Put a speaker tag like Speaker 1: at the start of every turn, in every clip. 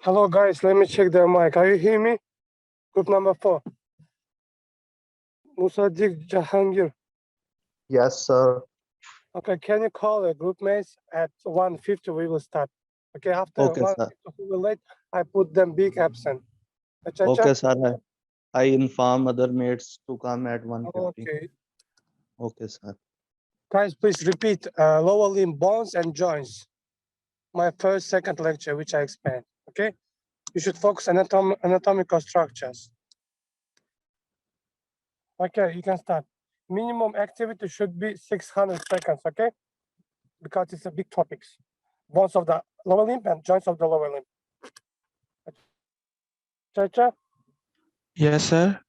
Speaker 1: Hello guys, let me check the mic. Are you hear me? Group number 4. Musadik Jahangir.
Speaker 2: Yes, sir.
Speaker 1: Okay, can you call the group mates at 1:50? We will start. Okay, after
Speaker 2: Okay, sir.
Speaker 1: 1:50 who will late, I put them big absent.
Speaker 2: Okay, sir. I inform other mates to come at 1:50.
Speaker 1: Okay.
Speaker 2: Okay, sir.
Speaker 1: Guys, please repeat lower limb bones and joints. My second lecture, which I explained. Okay, you should focus on anatomical structures. Okay, you can start. Minimum activity should be 600 seconds. Okay, because it's a big topics. Bones of the lower limb and joints of the lower limb. Chacha?
Speaker 3: Yes, sir.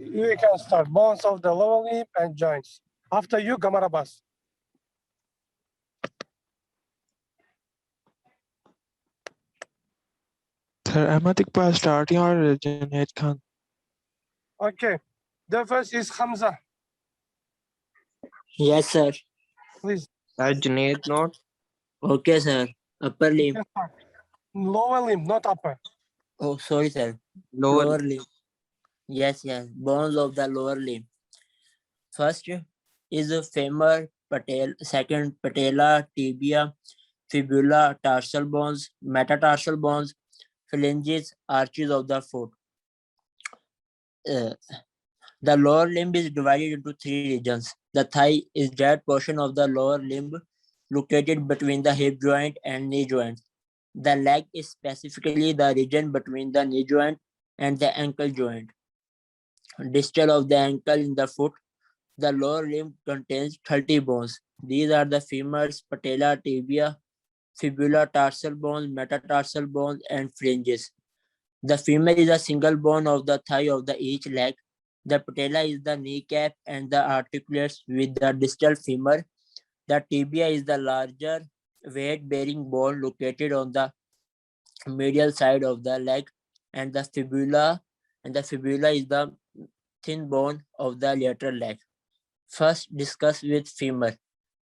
Speaker 1: You can start. Bones of the lower limb and joints. After you, Gamarabas.
Speaker 3: Sir, Ahmadik Pa starting or Junaid Khan?
Speaker 1: Okay. The first is Hamza.
Speaker 4: Yes, sir.
Speaker 1: Please.
Speaker 5: Junaid not.
Speaker 4: Okay, sir. Upper
Speaker 1: You
Speaker 4: limb.
Speaker 1: can start. Lower limb, not upper.
Speaker 4: Oh, sorry, sir.
Speaker 5: Lower.
Speaker 4: Lower limb. Yes. Bones of the lower limb. First is a femur, second patella, tibia, fibula, tarsal bones, metatarsal bones, phalanges, arches of the foot. The lower limb is divided into 3 regions. The thigh is that portion of the lower limb located between the hip joint and knee joint. The leg is specifically the region between the knee joint and the ankle joint. Distal of the ankle in the foot, the lower limb contains 30 bones. These are the femurs, patella, tibia, fibula, tarsal bones, metatarsal bones, and phalanges. The femur is a single bone of the thigh of the each leg. The patella is the kneecap and the articulates with the distal femur. The tibia is the larger weight-bearing bone located on the medial side of the leg, and the fibula is the thin bone of the lateral leg. First, discuss with femur.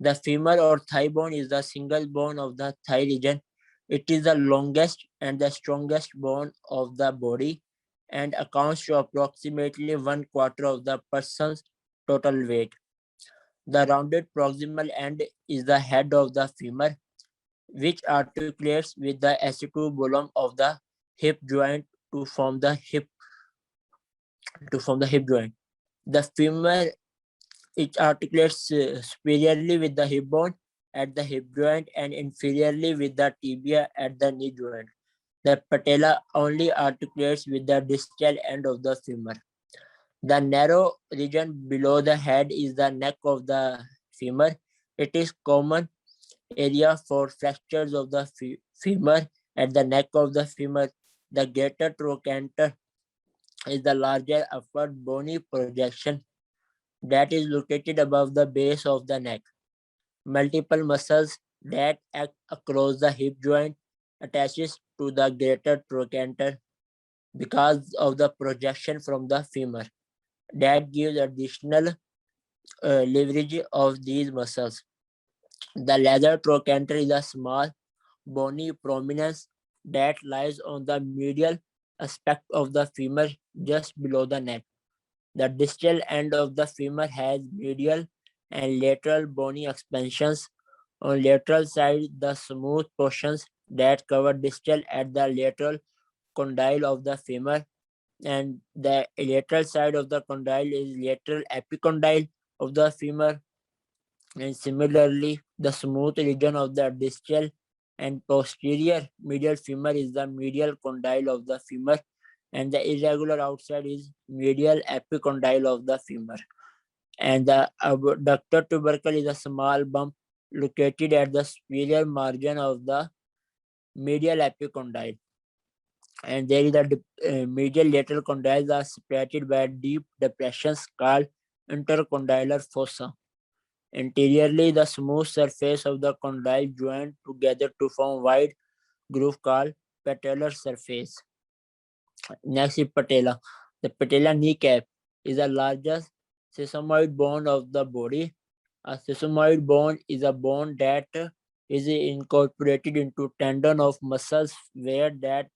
Speaker 4: The femur or thigh bone is the single bone of the thigh region. It is the longest and the strongest bone of the body and accounts to approximately 1/4 of the person's total weight. The rounded proximal end is the head of the femur, which articulates with the acetabulum of the hip joint to form the hip joint. The femur, it articulates superiorly with the hip bone at the hip joint and inferiorly with the tibia at the knee joint. The patella only articulates with the distal end of the femur. The narrow region below the head is the neck of the femur. It is common area for fractures of the femur at the neck of the femur. The greater trochanter is the larger upward bony projection that is located above the base of the neck. Multiple muscles that act across the hip joint attaches to the greater trochanter because of the projection from the femur. That gives additional leverage of these muscles. The lateral trochanter is a small bony prominence that lies on the medial aspect of the femur just below the neck. The distal end of the femur has medial and lateral bony expansions. On lateral side, the smooth portions that cover distal at the lateral condyle of the femur, and the lateral side of the condyle is lateral epicondyle of the femur. And similarly, the smooth region of the distal and posterior medial femur is the medial condyle of the femur, and the irregular outside is medial epicondyle of the femur. And the abductor tubercle is a small bump located at the superior margin of the medial epicondyle. And there is a medial lateral condyles are separated by deep depressions called intercondylar fossa. Anteriorly, the smooth surface of the condyle join together to form wide groove called patellar surface. Next is patella. The patella kneecap is the largest sesamoid bone of the body. A sesamoid bone is a bone that is incorporated into tendon of muscles where that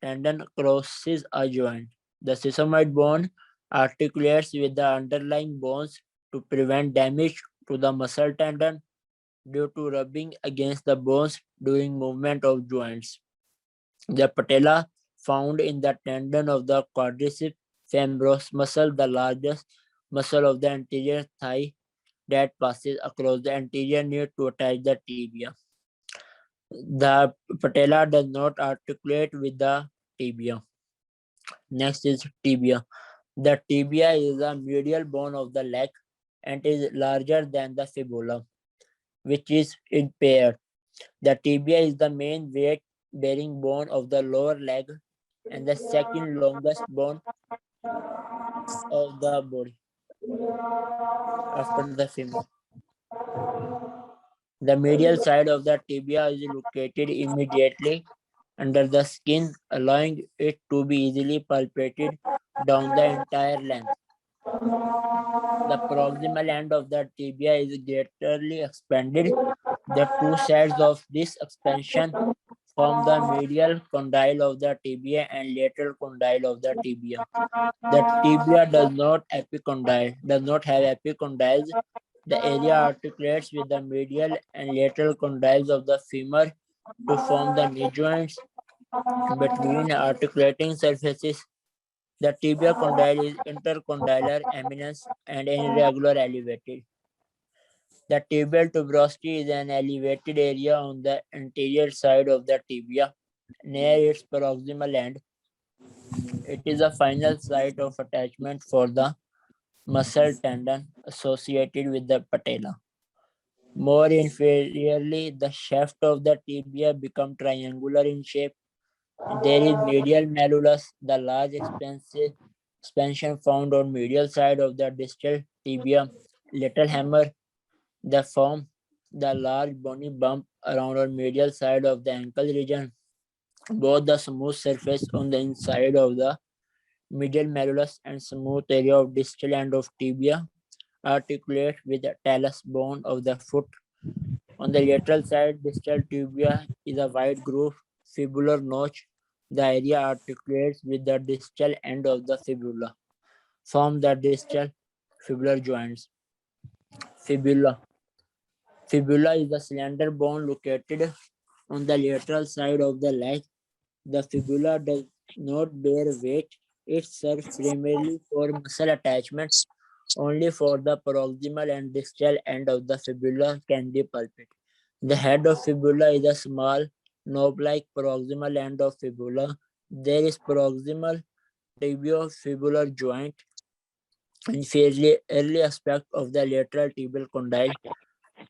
Speaker 4: tendon crosses a joint. The sesamoid bone articulates with the underlying bones to prevent damage to the muscle tendon due to rubbing against the bones during movement of joints. The patella, found in the tendon of the quadriceps femoris muscle, the largest muscle of the anterior thigh that passes across the anterior knee to attach the tibia. The patella does not articulate with the tibia. Next is tibia. The tibia is a medial bone of the leg and is larger than the fibula, which is impaired. The tibia is the main weight-bearing bone of the lower leg and the second longest bone of the body after the femur. The medial side of the tibia is located immediately under the skin, allowing it to be easily palpated down the entire length. The proximal end of the tibia is greatly expanded. The two sides of this expansion form the medial condyle of the tibia and lateral condyle of the tibia. The tibia does not have epicondyles. The area articulates with the medial and lateral condyles of the femur to form the knee joints between articulating surfaces. The tibia condyle is intercondylar eminence and irregular elevated. The tibial tuberosity is an elevated area on the anterior side of the tibia near its proximal end. It is a final site of attachment for the muscle tendon associated with the patella. More inferiorly, the shaft of the tibia becomes triangular in shape. There is medial malleolus, the large expansion found on medial side of the distal tibia. Little hammer, the large bony bump around on medial side of the ankle region. Both the smooth surface on the inside of the medial malleolus and smooth area of distal end of tibia articulate with the talus bone of the foot. On the lateral side, distal tibia is a wide groove, fibular notch. The area articulates with the distal end of the fibula. Form the distal fibular joints. Fibula. Fibula is a slender bone located on the lateral side of the leg. The fibula does not bear weight. It serves primarily for muscle attachment. Only for the proximal and distal end of the fibula can be palpated. The head of fibula is a small knob-like proximal end of fibula. There is proximal tibiofibular joint, inferior early aspect of the lateral tibial condyle,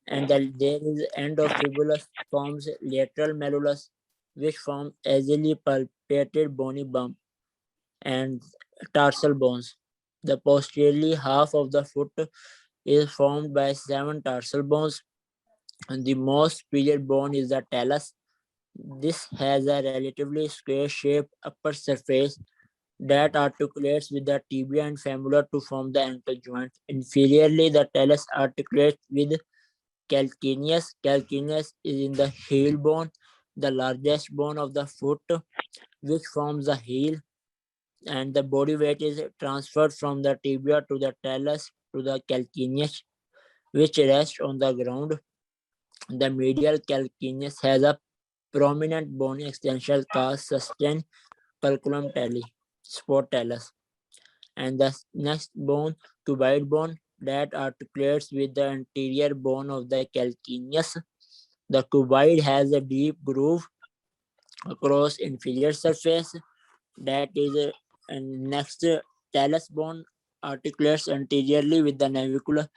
Speaker 4: and there is end of fibula forms lateral malleolus, which forms easily palpated bony bump and tarsal bones. The posteriorly half of the foot is formed by 7 tarsal bones, and the most superior bone is the talus. This has a relatively square-shaped upper surface that articulates with the tibia and femur to form the ankle joint. Inferiorly, the talus articulates with calcaneus. Calcaneus is in the heel bone, the largest bone of the foot, which forms the heel, and the body weight is transferred from the tibia to the talus to the calcaneus, which rests on the ground. The medial calcaneus has a prominent bony extension called sustained calculum talli, sport talus, and the next bone, cuboid bone, that articulates with the anterior bone of the calcaneus. The cuboid has a deep groove across inferior surface that is and next talus bone articulates anteriorly with the navicular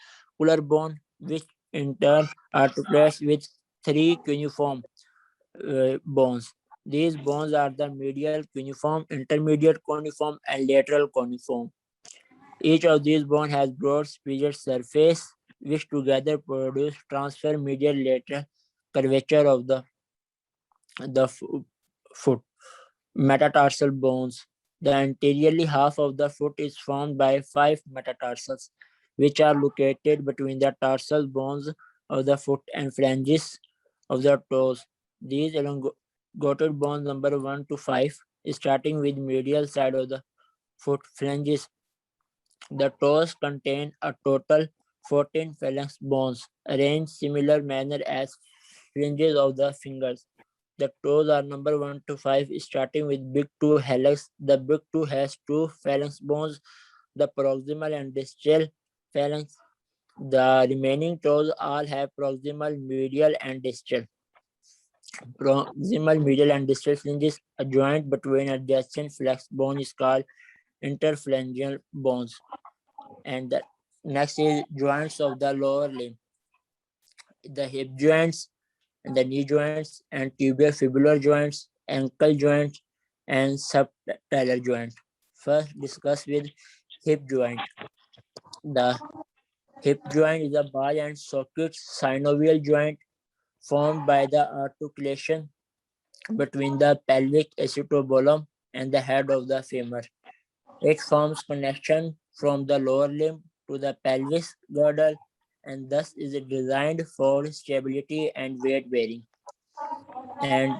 Speaker 4: bone, which in turn articulates with 3 cuneiform bones. These bones are the medial cuneiform, intermediate cuneiform, and lateral cuneiform. Each of these bones has broad superior surface, which together produce transfer medial lateral curvature of the foot. Metatarsal bones. The anteriorly half of the foot is formed by 5 metatarsals, which are located between the tarsal bones of the foot and phalanges of the toes. These elongated bones number 1 to 5, starting with medial side of the foot phalanges. The toes contain a total 14 phalanx bones, arranged similar manner as fringes of the fingers. The toes are number 1 to 5, starting with big toe hallux. The big toe has 2 phalanx bones, the proximal and distal phalanx. The remaining toes all have proximal, medial, and distal. Proximal, medial, and distal phalanges. A joint between adjacent flex bone is called interphalangeal bones. And the next is joints of the lower limb. The hip joints and the knee joints and tibiofibular joints, ankle joints, and subtalar joint. First, discuss with hip joint. The hip joint is a ball and socket synovial joint formed by the articulation between the pelvic acetabulum and the head of the femur. It forms connection from the lower limb to the pelvis girdle and thus is designed for stability and weight bearing. And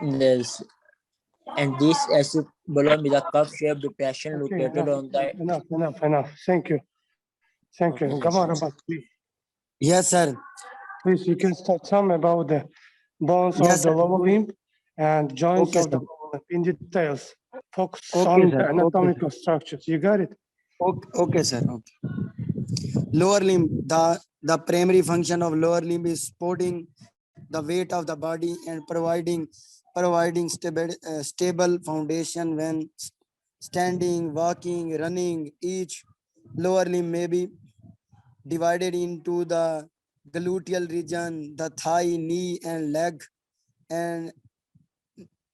Speaker 4: this this acetabulum is a cup-shaped depression
Speaker 1: Okay,
Speaker 4: located on the
Speaker 1: enough. Thank you. Thank you.
Speaker 4: Okay.
Speaker 1: Come on, Rabat, please.
Speaker 5: Yes, sir.
Speaker 1: Please, you can start some about the bones
Speaker 5: Yes,
Speaker 1: of the
Speaker 5: sir.
Speaker 1: lower limb and joints
Speaker 5: Okay,
Speaker 1: of the
Speaker 5: sir.
Speaker 1: lower limb in details. Focus
Speaker 5: Okay,
Speaker 1: on
Speaker 5: sir.
Speaker 1: the
Speaker 5: Okay.
Speaker 1: anatomical structures. You got it?
Speaker 5: Okay, sir. Okay. Lower limb. The primary function of lower limb is supporting the weight of the body and providing stable foundation when standing, walking, running. Each lower limb may be divided into the gluteal region, the thigh, knee, and leg, and,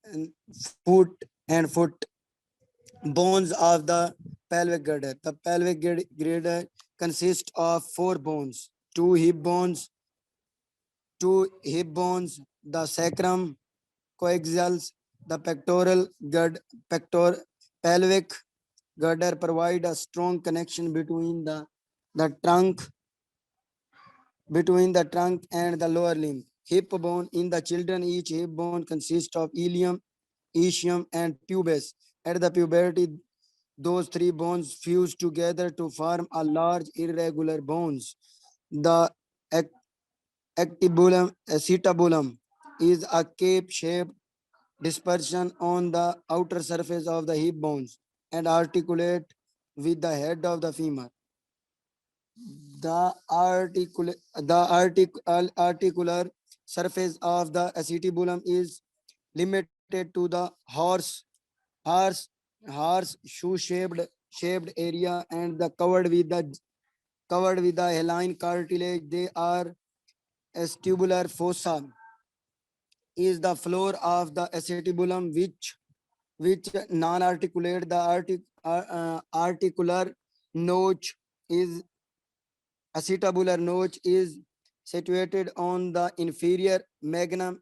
Speaker 5: and foot bones of the pelvic girdle. The pelvic girdle consists of 4 bones, two hip bones, the sacrum, coaxials, the pelvic girder provide a strong connection the trunk between the trunk and the lower limb. Hip bone in the children, each hip bone consists of ilium, ischium, and pubis. At the puberty, those 3 bones fuse together to form a large irregular bones. The acetabulum is a cape-shaped dispersion on the outer surface of the hip bones and articulate with the head of the femur. The articular surface of the acetabulum is limited to the horse shoe shaped area and the covered with the haline cartilage. They are vestibular fossa is the floor of the acetabulum which non-articulate. The articular notch is acetabular notch is situated on the inferior magnum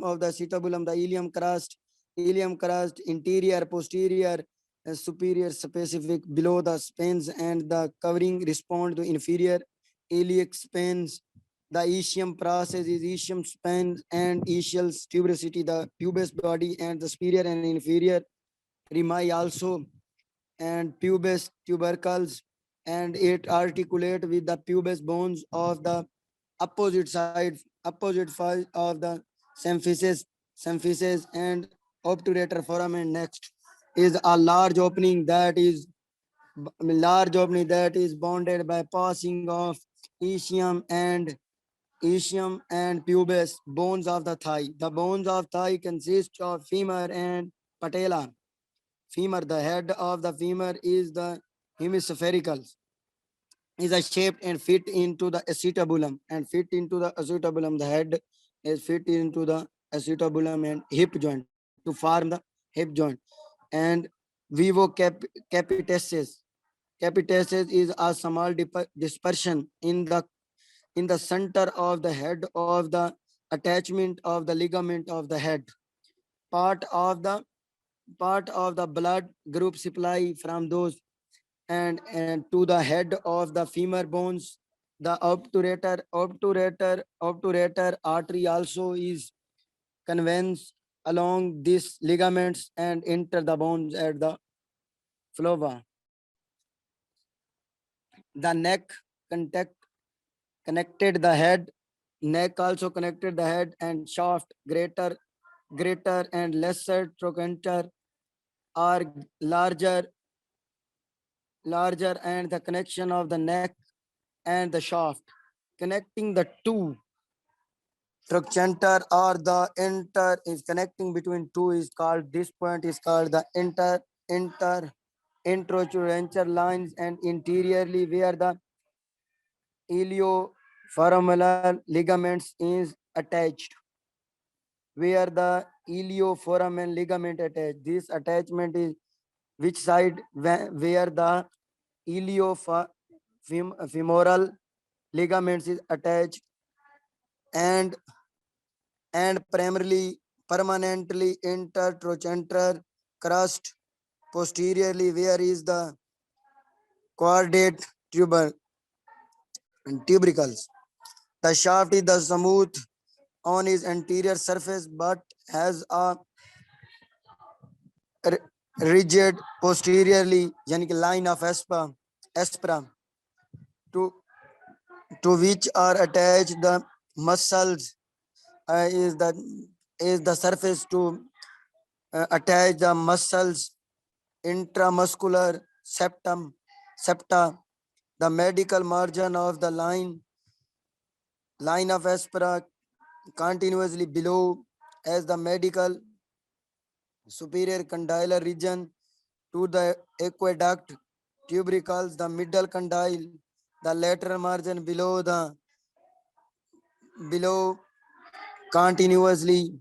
Speaker 5: of the acetabulum. The ilium crust, interior, posterior, superior specific below the spines and the covering respond to inferior iliac spines. The ischium process is ischium spines and ischial tuberosity, the pubis body and the superior and inferior rami also and pubis tubercles, and it articulate with the pubis bones of the opposite side of the symphysis and obturator foramen. Next is a large opening that is bounded by passing of ischium and pubis bones of the thigh. The bones of thigh consist of femur and patella. Femur, the head of the femur is the hemispherical, is a shaped and fit into the acetabulum. The head is fit into the acetabulum and hip joint to form the hip joint. And vivo capitaces is a small dispersion in the center of the head of the attachment of the ligament of the head. Part of the blood group supply from those and to the head of the femur bones. The obturator artery also is convenes along these ligaments and enter the bones at the flova. The neck contact connected the head. Neck also connected the head and shaft. Greater and lesser trochanter are larger, and the connection of the neck and the shaft connecting the two trochanter or the inter is connecting between two is called, this point is called the introchanter lines, and interiorly where the ilioforaminal ligaments is attached, where the ilioforamen ligament attached. This attachment is which side, where the iliofemoral ligaments is attached, and primarily permanently intertrochanter crust posteriorly where is the chordate tubercles. The shaft is the smooth on its anterior surface but has a rigid posteriorly yani कि line of aspera to which are attached the muscles, is the surface to attach the muscles intramuscular septa. The medial margin of the line of aspera continuously below as the medial superior condylar region to the aqueduct tubercles, the middle condyle, the lateral margin below continuously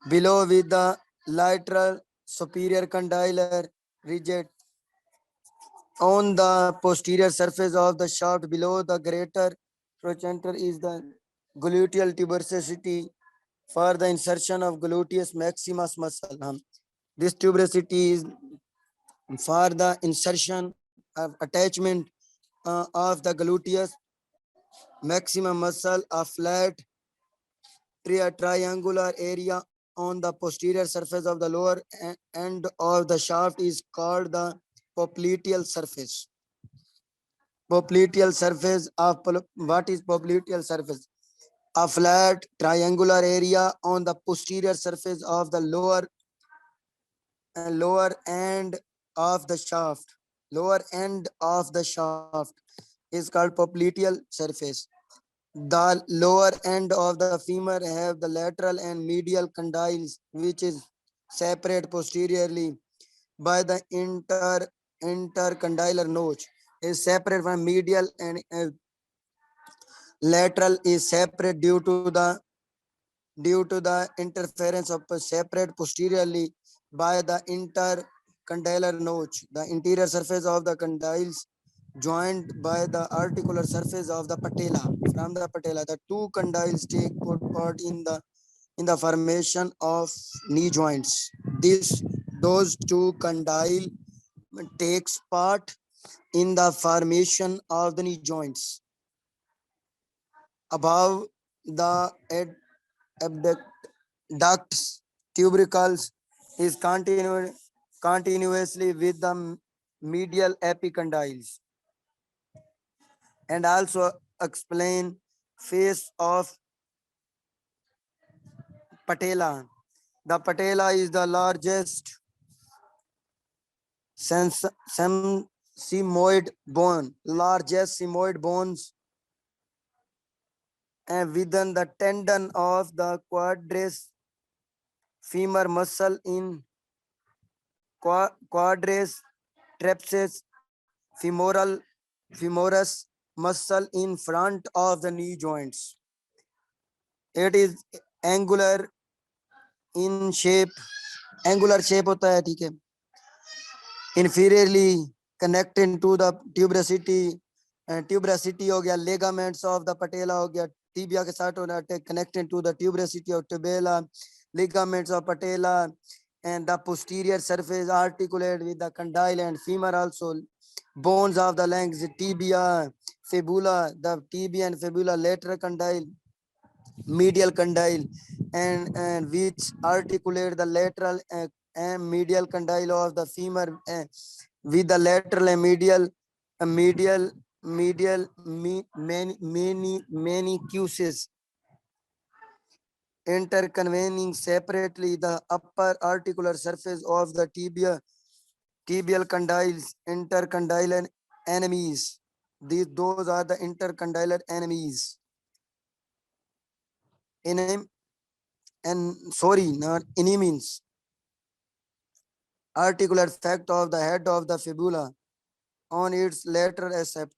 Speaker 5: below with the lateral superior condylar region on the posterior surface of the shaft below the greater trochanter is the gluteal tuberosity for the insertion of gluteus maximus muscle. This tuberosity is for the insertion of attachment of the gluteus maximum muscle, a flat triangular area on the posterior surface of the lower end of the shaft is called the popliteal surface. Popliteal surface of what is popliteal surface? A flat triangular area on the posterior surface of the lower end of the shaft. Lower end of the shaft is called popliteal surface. The lower end of the femur have the lateral and medial condyles, which is separate posteriorly by the intercondylar notch. Is separate from medial, and lateral is separate due to the interference of separate posteriorly by the intercondylar notch. The interior surface of the condyles joined by the articular surface of the patella. From the patella, the two condyles take part in the formation of knee joints. Those two condyle takes part in the formation of the knee joints. Above the abducts tubercles is continuously with the medial epicondyles, and also explain face of patella. The patella is the largest sigmoid bone, largest sigmoid bones, and within the tendon of the quadratus femur muscle in quadratus trapezius femoris muscle in front of the knee joints. It is angular in shape. Angular shape होता है, ठीक है. Inferiorly connected to the tuberosity. Tuberosity हो गया, ligaments of the patella हो गया, tibia के साथ होना connected to the tuberosity of tibia, ligaments of patella, and the posterior surface articulate with the condyle and femur also. Bones of the legs, tibia, fibula, the tibia and fibula, lateral condyle, medial condyle, and which articulate the lateral and medial condyle of the femur with the lateral and many cases interconvening separately the upper articular surface of the tibial condyles, intercondylar enemies. Those are the intercondylar enemies. Not enemies. Articular fact of the head of the fibula on its lateral aspect.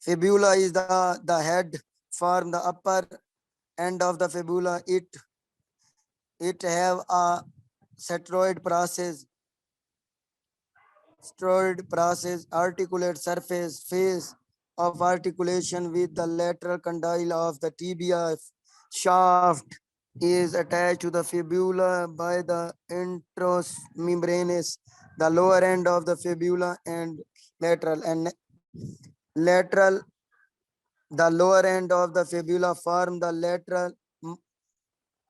Speaker 5: Fibula is the head form the upper end of the fibula. It have a steroid process, articulate surface, phase of articulation with the lateral condyle of the tibia. Shaft is attached to the fibula by the intramembranous, the lower end of the fibula and lateral, the lower end of the fibula form the lateral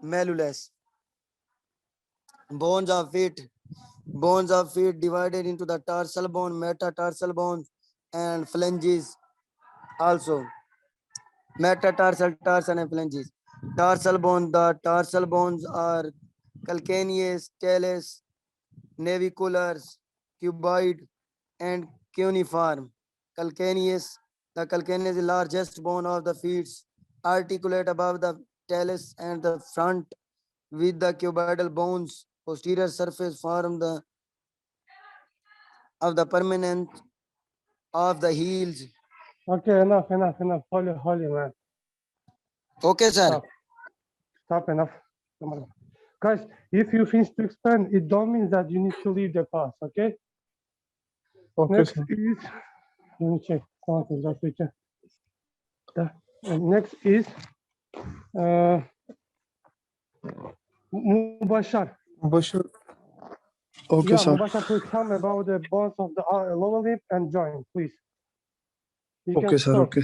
Speaker 5: malleolus. Bones of feet. Bones of feet divided into the tarsal bone, metatarsal bones, and phalanges. Also, metatarsal, tarsal, and phalanges. Tarsal bone. The tarsal bones are calcaneus, talus, naviculars, cuboid, and cuneiform. Calcaneus. The calcaneus is the largest bone of the feet, articulate above the talus and the front with the cuboidal bones. Posterior surface form the of the permanent of the heels.
Speaker 1: Okay, enough. Holy man.
Speaker 5: Okay, sir.
Speaker 1: Stop, enough. Come on. Guys, if you finish to expand, it don't mean that you need to leave the class, okay?
Speaker 3: Okay,
Speaker 1: Next
Speaker 3: sir.
Speaker 1: is, let me check. Something just to check. Next is Mubashar.
Speaker 3: Bashar. Okay,
Speaker 1: Yeah,
Speaker 3: sir.
Speaker 1: Mubashar, please tell me about the bones of the lower lip and joint, please. You
Speaker 3: Okay,
Speaker 1: can
Speaker 3: sir.
Speaker 1: start.
Speaker 3: Okay.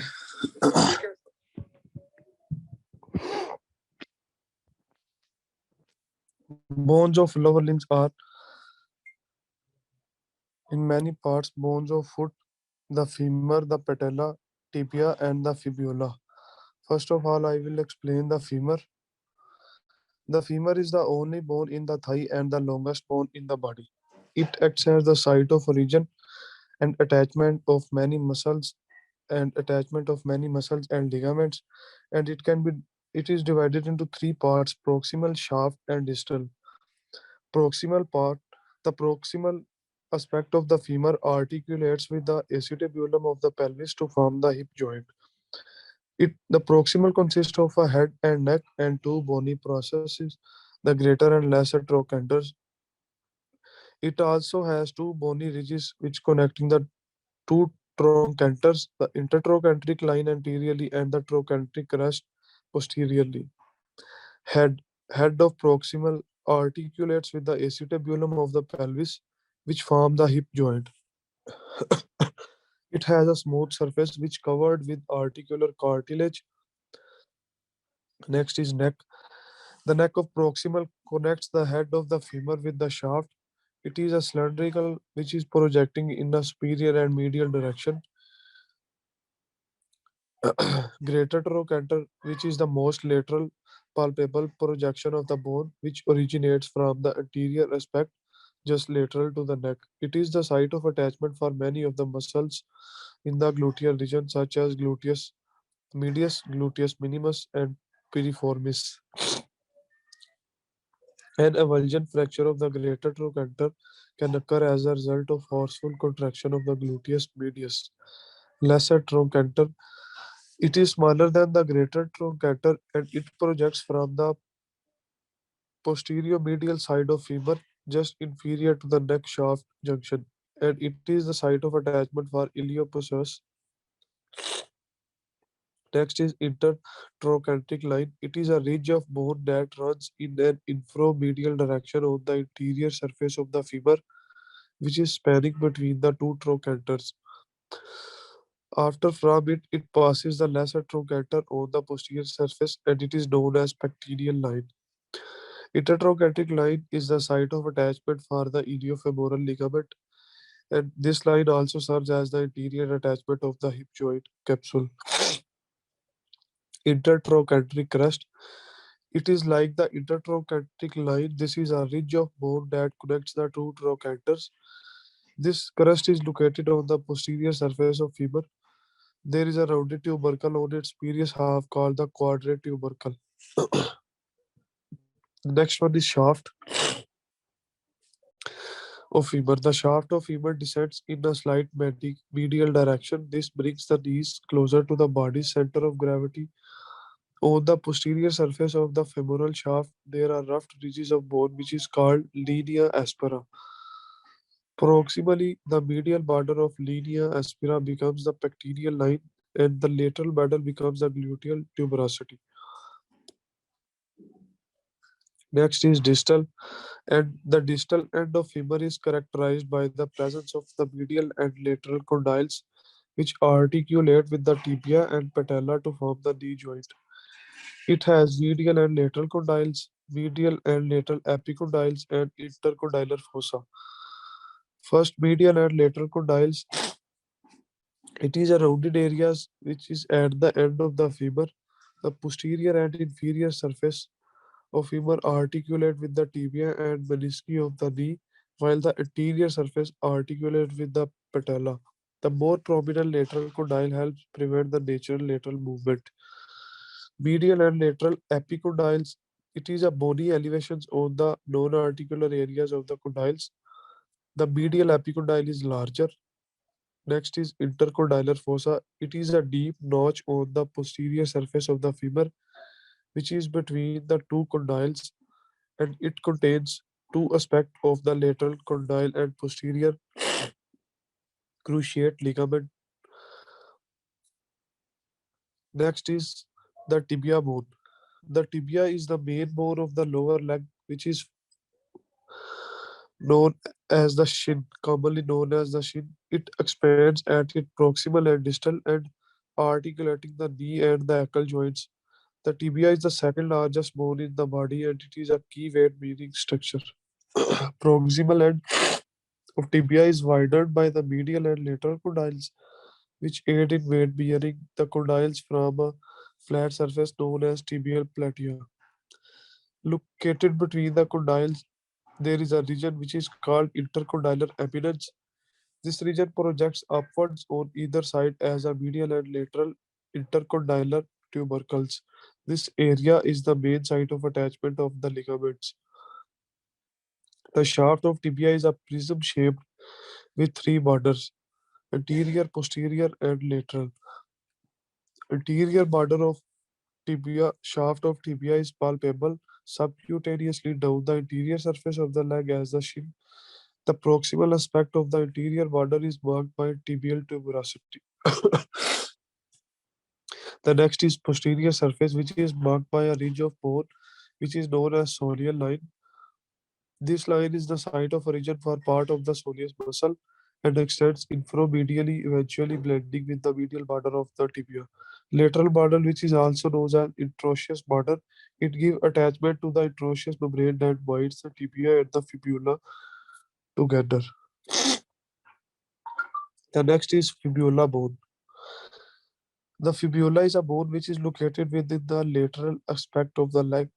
Speaker 3: Bones of lower limbs are in many parts bones of foot, the femur, the patella, tibia, and the fibula. First of all, I will explain the femur. The femur is the only bone in the thigh and the longest bone in the body. It acts as the site of origin and attachment of many muscles and ligaments, and it is divided into three parts: proximal, shaft, and distal. Proximal part. The proximal aspect of the femur articulates with the acetabulum of the pelvis to form the hip joint. The proximal consists of a head and neck and two bony processes, the greater and lesser trochanters. It also has two bony ridges which connecting the two trochanters, the intertrochanteric line anteriorly and the trochanteric crest posteriorly. Head. Head of proximal articulates with the acetabulum of the pelvis, which form the hip joint. It has a smooth surface which covered with articular cartilage. Next is neck. The neck of proximal connects the head of the femur with the shaft. It is a cylindrical which is projecting in a superior and medial direction. Greater trochanter, which is the most lateral palpable projection of the bone, which originates from the anterior aspect just lateral to the neck. It is the site of attachment for many of the muscles in the gluteal region, such as gluteus medius, gluteus minimus, and piriformis. An avulsion fracture of the greater trochanter can occur as a result of forceful contraction of the gluteus medius. Lesser trochanter. It is smaller than the greater trochanter and it projects from the posterior medial side of femur just inferior to the neck shaft junction, and it is the site of attachment for iliopsoas. Next is intertrochanteric line. It is a ridge of bone that runs in an infromedial direction on the interior surface of the femur, which is spanning between the two trochanters. After from it, it passes the lesser truncator on the posterior surface and it is known as pectineal line. Intertruncating line is the site of attachment for the iliofemoral ligament, and this line also serves as the anterior attachment of the hip joint capsule. Intertruncating crest. It is like the intertruncating line. This is a ridge of bone that connects the two truncators. This crest is located on the posterior surface of femur. There is a rounded tubercle on its superior half called the quadrate tubercle. Next one is shaft of femur. The shaft of femur descends in a slight medial direction. This brings the knees closer to the body's center of gravity. On the posterior surface of the femoral shaft, there are rough ridges of bone which is called linea aspera. Proximally, the medial border of linea aspera becomes the pectineal line and the lateral border becomes the gluteal tuberosity. Next is distal, and the distal end of femur is characterized by the presence of the medial and lateral condyles which articulate with the tibia and patella to form the knee joint. It has medial and lateral condyles, medial and lateral epicondyles, and intercondylar fossa. First, medial and lateral condyles. It is a rounded areas which is at the end of the femur. The posterior and inferior surface of femur articulate with the tibia and menisci of the knee, while the anterior surface articulate with the patella. The more prominent lateral condyle helps prevent the natural lateral movement. Medial and lateral epicondyles. It is a bony elevations on the non-articular areas of the condyles. The medial epicondyle is larger. Next is intercondylar fossa. It is a deep notch on the posterior surface of the femur, which is between the two condyles, and it contains two aspects of the lateral condyle and posterior cruciate ligament. Next is the tibia bone. The tibia is the main bone of the lower leg, which is known as the shin, commonly known as the shin. It expands at its proximal and distal end, articulating the knee and the ankle joints. The tibia is the second largest bone in the body and it is a key weight bearing structure. Proximal end of tibia is widened by the medial and lateral condyles, which aid in weight bearing. The condyles form a flat surface known as tibial platea. Located between the condyles, there is a region which is called intercondylar eminence. This region projects upwards on either side as a medial and lateral intercondylar tubercles. This area is the main site of attachment of the ligaments. The shaft of tibia is a prism shaped with three borders: anterior, posterior, and lateral. Anterior border of tibia shaft of tibia is palpable subcutaneously down the anterior surface of the leg as the shin. The proximal aspect of the anterior border is marked by tibial tuberosity. The next is posterior surface, which is marked by a ridge of bone, which is known as soleal line. This line is the site of origin for part of the soleus muscle and extends inframedially, eventually blending with the medial border of the tibia. Lateral border, which is also known as introitious border, it gives attachment to the introitious membrane that binds the tibia and the fibula together. The next is fibula bone. The fibula is a bone which is located within the lateral aspect of the leg.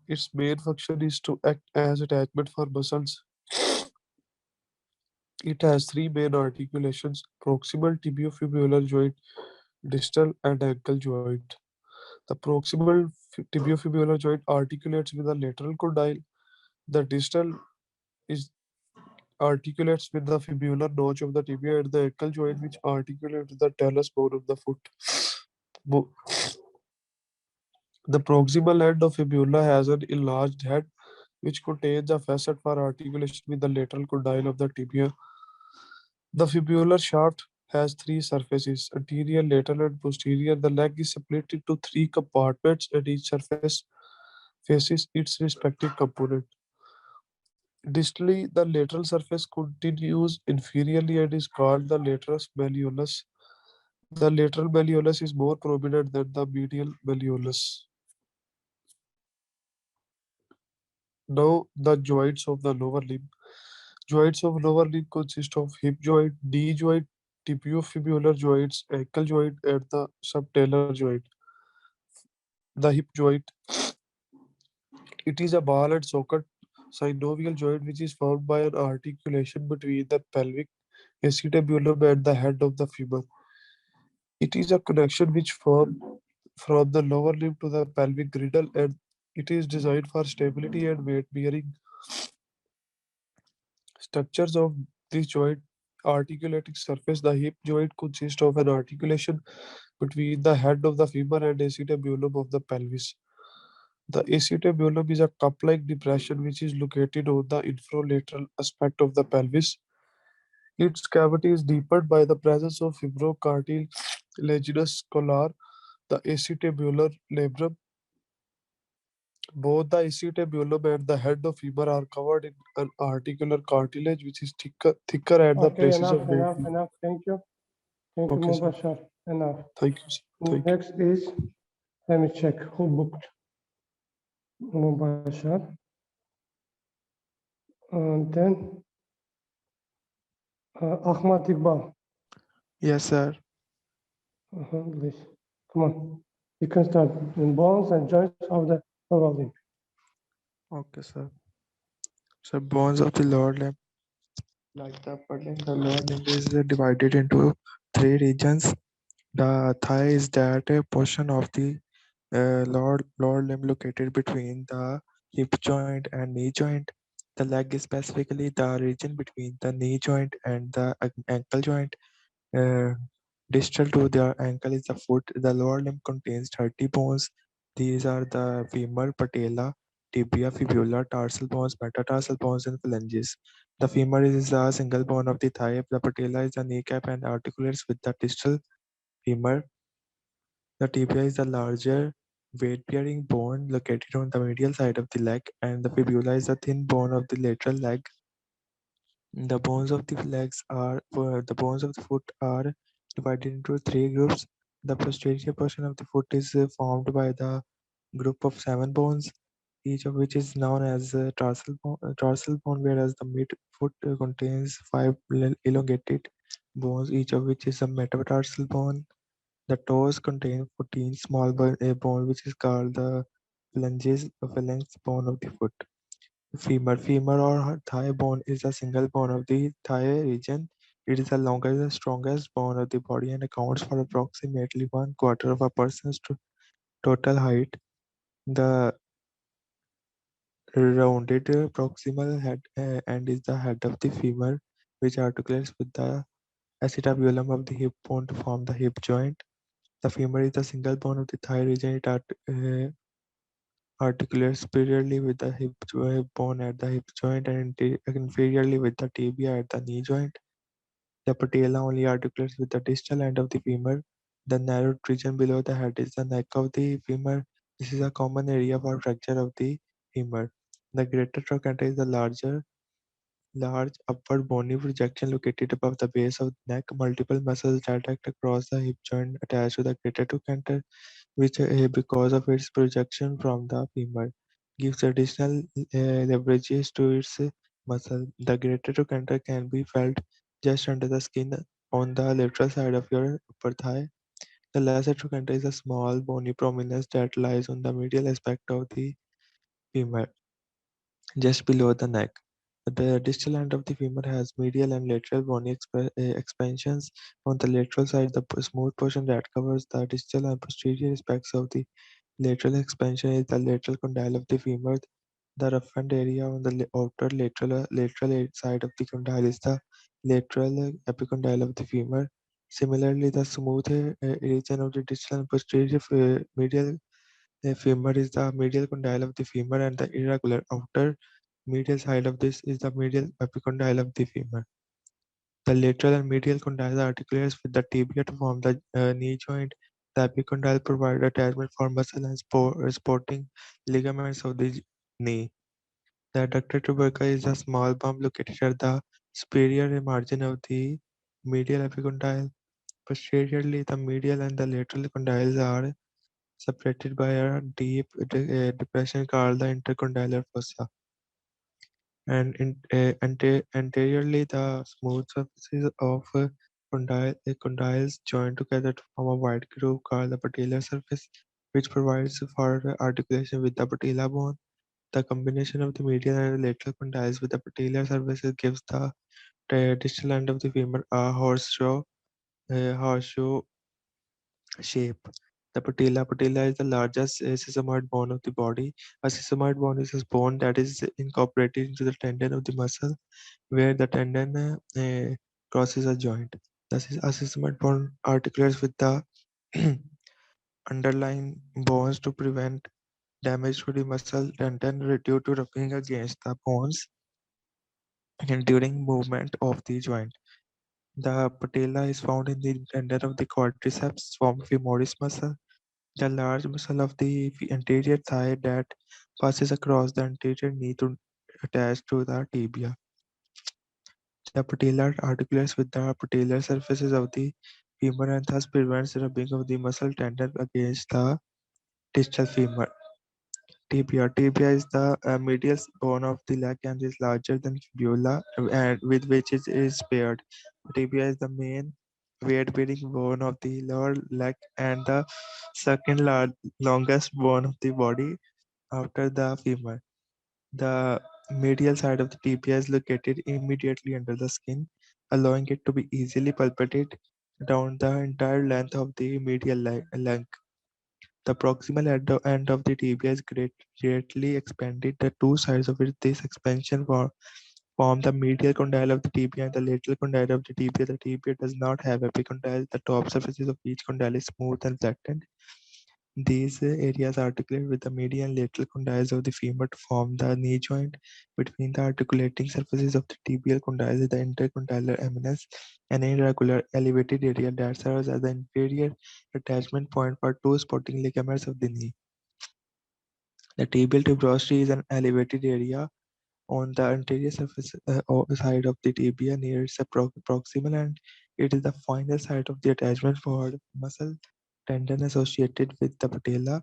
Speaker 3: Its main function is to act as attachment for muscles. It has three main articulations: proximal tibiofibular joint, distal, and ankle joint. The proximal tibiofibular joint articulates with the lateral condyle. The distal is articulates with the fibular notch of the tibia, and the ankle joint which articulates with the talus bone of the foot. Bo- The proximal end of fibula has an enlarged head which contains a facet for articulation with the lateral condyle of the tibia. The fibular shaft has three surfaces: anterior, lateral, and posterior. The leg is split into three compartments, and each surface faces its respective component. Distally, the lateral surface continues inferiorly and is called the laterus malleolus. The lateral malleolus is more prominent than the medial malleolus. Now, the joints of the lower limb. Joints of lower limb consist of hip joint, knee joint, tibiofibular joints, ankle joint, and the subtalar joint. The hip joint, it is a ball and socket synovial joint which is formed by an articulation between the pelvic acetabulum and the head of the femur. It is a connection which forms from the lower limb to the pelvic girdle, and it is designed for stability and weight bearing. Structures of this joint articulating surface. The hip joint consists of an articulation between the head of the femur and acetabulum of the pelvis. The acetabulum is a cup-like depression which is located on the infralateral aspect of the pelvis. Its cavity is deepened by the presence of fibrocartilaginous collar, the acetabular labrum. Both the acetabulum and the head of femur are covered in an articular cartilage which is thicker at the
Speaker 1: Okay,
Speaker 3: places
Speaker 1: enough,
Speaker 3: of
Speaker 1: enough,
Speaker 3: bending.
Speaker 1: enough. Thank you. Thank you,
Speaker 3: Okay, sir.
Speaker 1: Mubashar. Enough.
Speaker 3: Thank you, sir. Thank you.
Speaker 1: Next is, let me check who booked Mubashar. And then Ahmad Iqbal.
Speaker 6: Yes, sir.
Speaker 1: Please. Come on. You can start in bones and joints of the lower limb.
Speaker 6: Okay, sir. So bones of the lower limb, like the upper limb, the lower limb is divided into three regions. The thigh is that portion of the lower limb located between the hip joint and knee joint. The leg is specifically the region between the knee joint and the ankle joint. Uh, Distal to the ankle is the foot. The lower limb contains 30 bones. These are the femur, patella, tibia, fibula, tarsal bones, metatarsal bones, and phalanges. The femur is a single bone of the thigh. The patella is the kneecap and articulates with the distal femur. The tibia is the larger weight-bearing bone located on the medial side of the leg, and the fibula is the thin bone of the lateral leg. The bones of the legs are the bones of the foot are divided into three groups. The posterior portion of the foot is formed by the group of seven bones, each of which is known as tarsal bone, whereas the mid foot contains five elongated bones, each of which is a metatarsal bone. The toes contain 14 small bone, which is called the phalanx bone of the foot. Femur or thigh bone is a single bone of the thigh region. It is the longest and strongest bone of the body and accounts for approximately one quarter of a person's total height. The rounded proximal head end is the head of the femur, which articulates with the acetabulum of the hip bone to form the hip joint. The femur is the single bone of the thigh region. It articulates superiorly with the hip bone at the hip joint and inferiorly with the tibia at the knee joint. The patella only articulates with the distal end of the femur. The narrowed region below the head is the neck of the femur. This is a common area for fracture of the femur. The greater trochanter is the large upward bony projection located above the base of the neck. Multiple muscles that act across the hip joint attached to the greater trochanter, which because of its projection from the femur gives additional leverages to its muscle. The greater trochanter can be felt just under the skin on the lateral side of your upper thigh. The lesser trochanter is a small bony prominence that lies on the medial aspect of the femur, just below the neck. The distal end of the femur has medial and lateral bony expansions. On the lateral side, the smooth portion that covers the distal and posterior aspects of the lateral expansion is the lateral condyle of the femur. The roughened area on the outer lateral side of the condyle is the lateral epicondyle of the femur. Similarly, the smooth region of the distal and posterior medial femur is the medial condyle of the femur, and the irregular outer medial side of this is the medial epicondyle of the femur. The lateral and medial condyle articulates with the tibia to form the knee joint. The epicondyle provide attachment for muscle and supporting ligaments of the knee. The adductor tubercle is a small bump located at the superior margin of the medial epicondyle. Posteriorly, the medial and the lateral condyles are separated by a deep depression called the intercondylar fossa. And anteriorly, the smooth surfaces of condyles join together to form a wide groove called the patellar surface, which provides for articulation with the patella bone. The combination of the medial and lateral condyles with the patellar surfaces gives the distal end of the femur a horseshoe shape. The patella is the largest sesamoid bone of the body. A sesamoid bone is a bone that is incorporated into the tendon of the muscle, where the tendon crosses a joint. Thus, a sesamoid bone articulates with the underlying bones to prevent damage to the muscle tendon due to rubbing against the bones and during movement of the joint. The patella is found in the tendon of the quadriceps from femoris muscle, the large muscle of the anterior thigh that passes across the anterior knee to attach to the tibia. The patella articulates with the patellar surfaces of the femur and thus prevents rubbing of the muscle tendon against the distal femur. Tibia. Tibia is the medial bone of the leg and is larger than fibula, and with which it is paired. Tibia is the main weight-bearing bone of the lower leg and the second longest bone of the body after the femur. The medial side of the tibia is located immediately under the skin, allowing it to be easily palpated down the entire length of the medial leg. The proximal end of the tibia is greatly expanded. The two sides of it, this expansion form the medial condyle of the tibia and the lateral condyle of the tibia. The tibia does not have epicondyle. The top surfaces of each condyle is smooth and flattened. These areas articulate with the medial and lateral condyles of the femur to form the knee joint. Between the articulating surfaces of the tibial condyles is the intercondylar eminence, an irregular elevated area that serves as the inferior attachment point for two supporting ligaments of the knee. The tibial tuberosity is an elevated area on the anterior surface side of the tibia near its proximal end. It is the final site of the attachment for muscle tendon associated with the patella.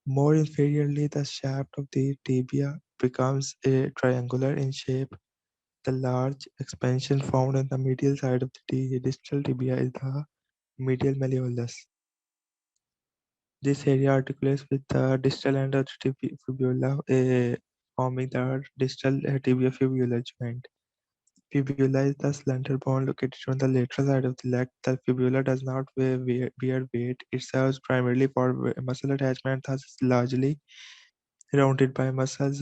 Speaker 6: More inferiorly, the shaft of the tibia becomes triangular in shape. The large expansion found on the medial side of the distal tibia is the medial malleolus. This area articulates with the distal end of the fibula, forming the distal tibio-fibular joint. Fibula is the slender bone located on the lateral side of the leg. The fibula does not bear weight. It serves primarily for muscle attachment, thus is largely surrounded by muscles.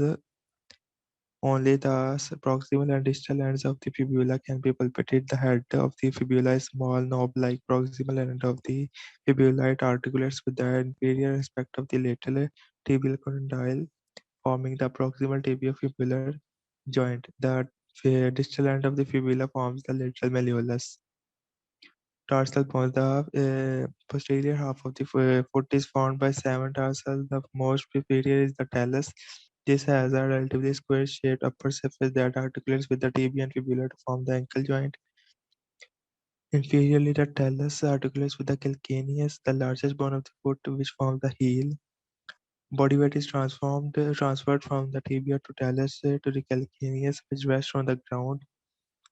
Speaker 6: Only the proximal and distal ends of the fibula can be palpated. The head of the fibula is small, knob-like. Proximal end of the fibula it articulates with the inferior aspect of the lateral tibial condyle, forming the proximal tibio-fibular joint. The distal end of the fibula forms the lateral malleolus. Tarsal bones. The posterior half of the foot is formed by 7 tarsals. The most superior is the talus. This has a relatively square-shaped upper surface that articulates with the tibia and fibula to form the ankle joint. Inferiorly, the talus articulates with the calcaneus, the largest bone of the foot, which forms the heel. Body weight is transferred from the tibia to talus to the calcaneus, which rests on the ground.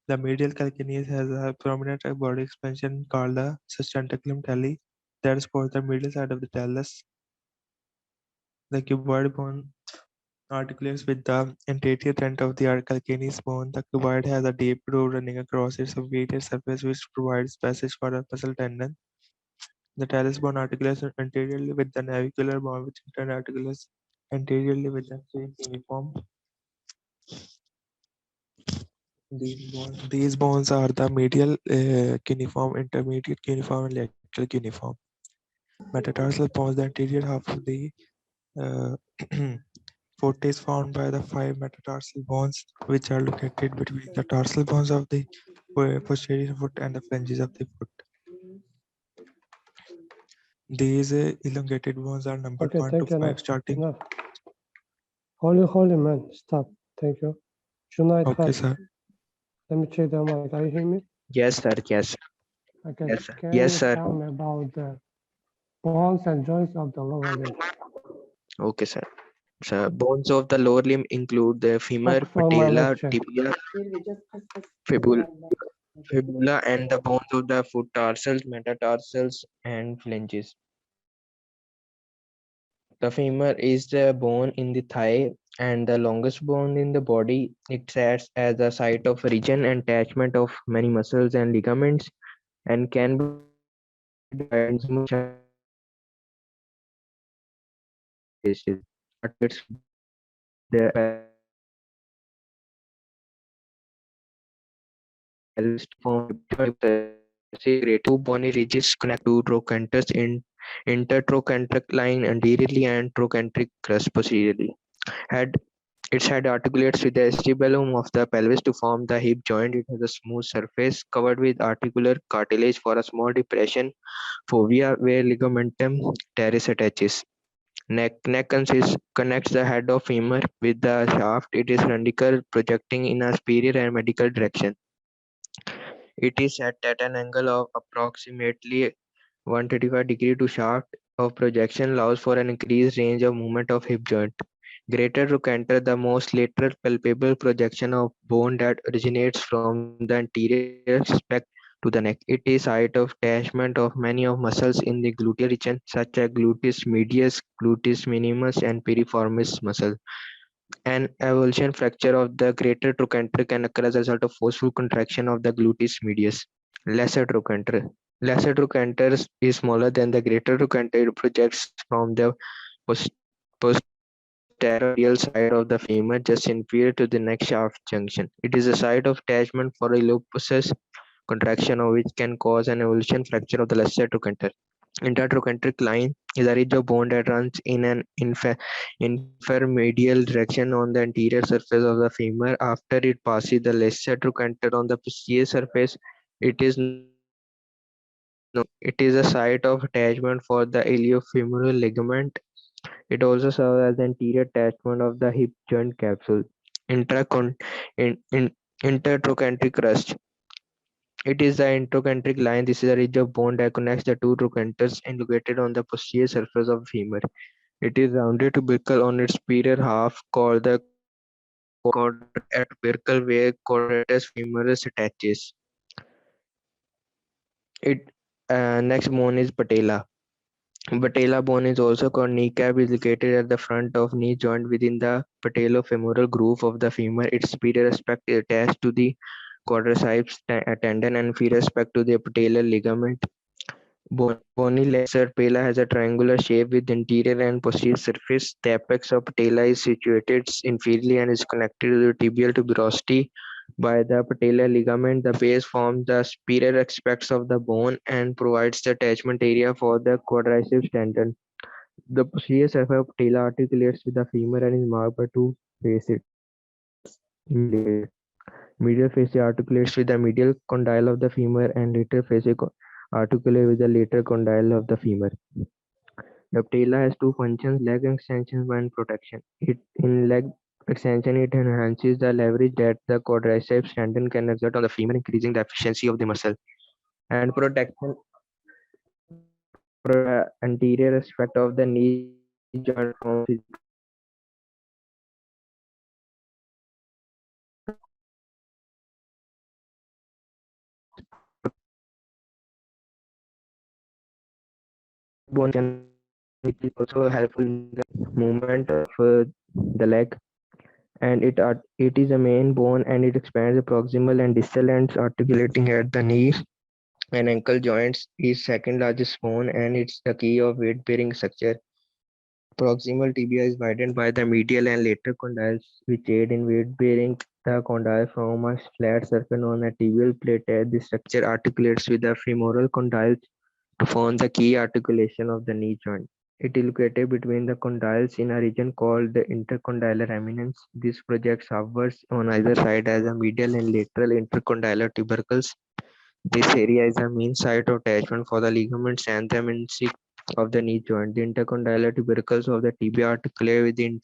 Speaker 6: The medial calcaneus has a prominent body expansion called the sustentaculum talli that supports the medial side of the talus. The cuboid bone articulates with the anterior end of the calcaneus bone. The cuboid has a deep groove running across its superior surface, which provides passage for a muscle tendon. The talus bone articulates anteriorly with the navicular bone, which in turn articulates anteriorly with the cuneiform. These bones are the medial cuneiform, intermediate cuneiform, and lateral cuneiform. Metatarsal bones, the anterior half of the uh, foot is formed by the 5 metatarsal bones, which are located between the tarsal bones of the posterior foot and the phalanges of the foot. These elongated bones are numbered
Speaker 1: Okay,
Speaker 6: 1
Speaker 1: thank
Speaker 6: to
Speaker 1: you.
Speaker 6: 5
Speaker 1: Enough.
Speaker 6: starting.
Speaker 1: Enough. Holy man, stop. Thank you. Junaid
Speaker 6: Okay,
Speaker 1: Khan,
Speaker 6: sir.
Speaker 1: let me check the mic. Are you hearing me?
Speaker 7: Yes, sir. Yes.
Speaker 1: Okay,
Speaker 6: Yes, sir.
Speaker 1: can
Speaker 6: Yes,
Speaker 1: you
Speaker 6: sir.
Speaker 1: tell me about the bones and joints of the lower limb?
Speaker 6: Okay, sir. So bones of the lower limb include the femur,
Speaker 1: That's for my
Speaker 6: patella,
Speaker 1: lecture.
Speaker 6: tibia, fibula, and the bones of the foot tarsals, metatarsals, and phalanges. The femur is the bone in the thigh and the longest bone in the body. It acts as a site of origin and attachment of many muscles and ligaments and can be divided into small chunks of muscle fasciae. Articulates with the pelvis to form hip joint fasciae greater. Two bony ridges connect two trochanters in intertrochanteric line anteriorly and trochanteric crest posteriorly. Head Its head articulates with the acetabulum of the pelvis to form the hip joint. It has a smooth surface covered with articular cartilage for a small depression fovea where ligamentum teres attaches. Connects the head of femur with the shaft. It is cylindrical, projecting in a superior and medial direction. It is set at an angle of approximately 135 degree to shaft of projection allows for an increased range of movement of hip joint. Greater trochanter, the most lateral palpable projection of bone that originates from the anterior aspect to the neck. It is site of attachment of many of muscles in the gluteal region, such as gluteus medius, gluteus minimus, and piriformis muscle. An avulsion fracture of the greater trochanter can occur as a result of forceful contraction of the gluteus medius. Lesser trochanter. Lesser trochanter is smaller than the greater trochanter. It projects from the pos- posteromedial side of the femur just inferior to the neck shaft junction. It is a site of attachment for a lupus contraction of which can cause an avulsion fracture of the lesser trochanter. Intertrochanteric line is a ridge of bone that runs in an inframedial direction on the anterior surface of the femur. After it passes the lesser trochanter on the posterior surface, it is known. It is a site of attachment for the iliofemoral ligament. It also serves as the anterior attachment of the hip joint capsule. Intracon- in, intertrochanteric crust. It is the intertrochanteric line. This is a ridge of bone that connects the two trochanters and located on the posterior surface of the femur. It is rounded tubercle on its superior half called the quadrate tubercle where quadratus femoris attaches. It Next bone is patella. Patella bone is also called kneecap is located at the front of knee joint within the patellofemoral groove of the femur. Its superior aspect is attached to the quadriceps tendon and inferior aspect to the patellar ligament. Bony lesser patella has a triangular shape with interior and posterior surface. The apex of patella is situated inferiorly and is connected to the tibial tuberosity by the patellar ligament. The base forms the superior aspects of the bone and provides the attachment area for the quadriceps tendon. The posterior surface of patella articulates with the femur and is marked by two facets. Medial. Medial fascia articulates with the medial condyle of the femur and lateral fascia articulate with the lateral condyle of the femur. The patella has two functions, leg extension and protection. In leg extension, it enhances the leverage that the quadriceps tendon can exert on the femur, increasing the efficiency of the muscle. And protection anterior aspect of the knee joint from physical injury. Bone which is also helpful in the movement of the leg, and it is a main bone and it expands the proximal and distal ends articulating at the knee and ankle joints is second largest bone and it's the key of weight bearing structure. Proximal tibia is widened by the medial and lateral condyles which aid in weight bearing. The condyle form a flat surface on a tibial plate. This structure articulates with the femoral condyles to form the key articulation of the knee joint. It is located between the condyles in a region called the intercondylar eminence. This projects upwards on either side as a medial and lateral intercondylar tubercles. This area is the main site of attachment for the ligaments and the menisci of the knee joint. The intercondylar tubercles of the tibia articulate with the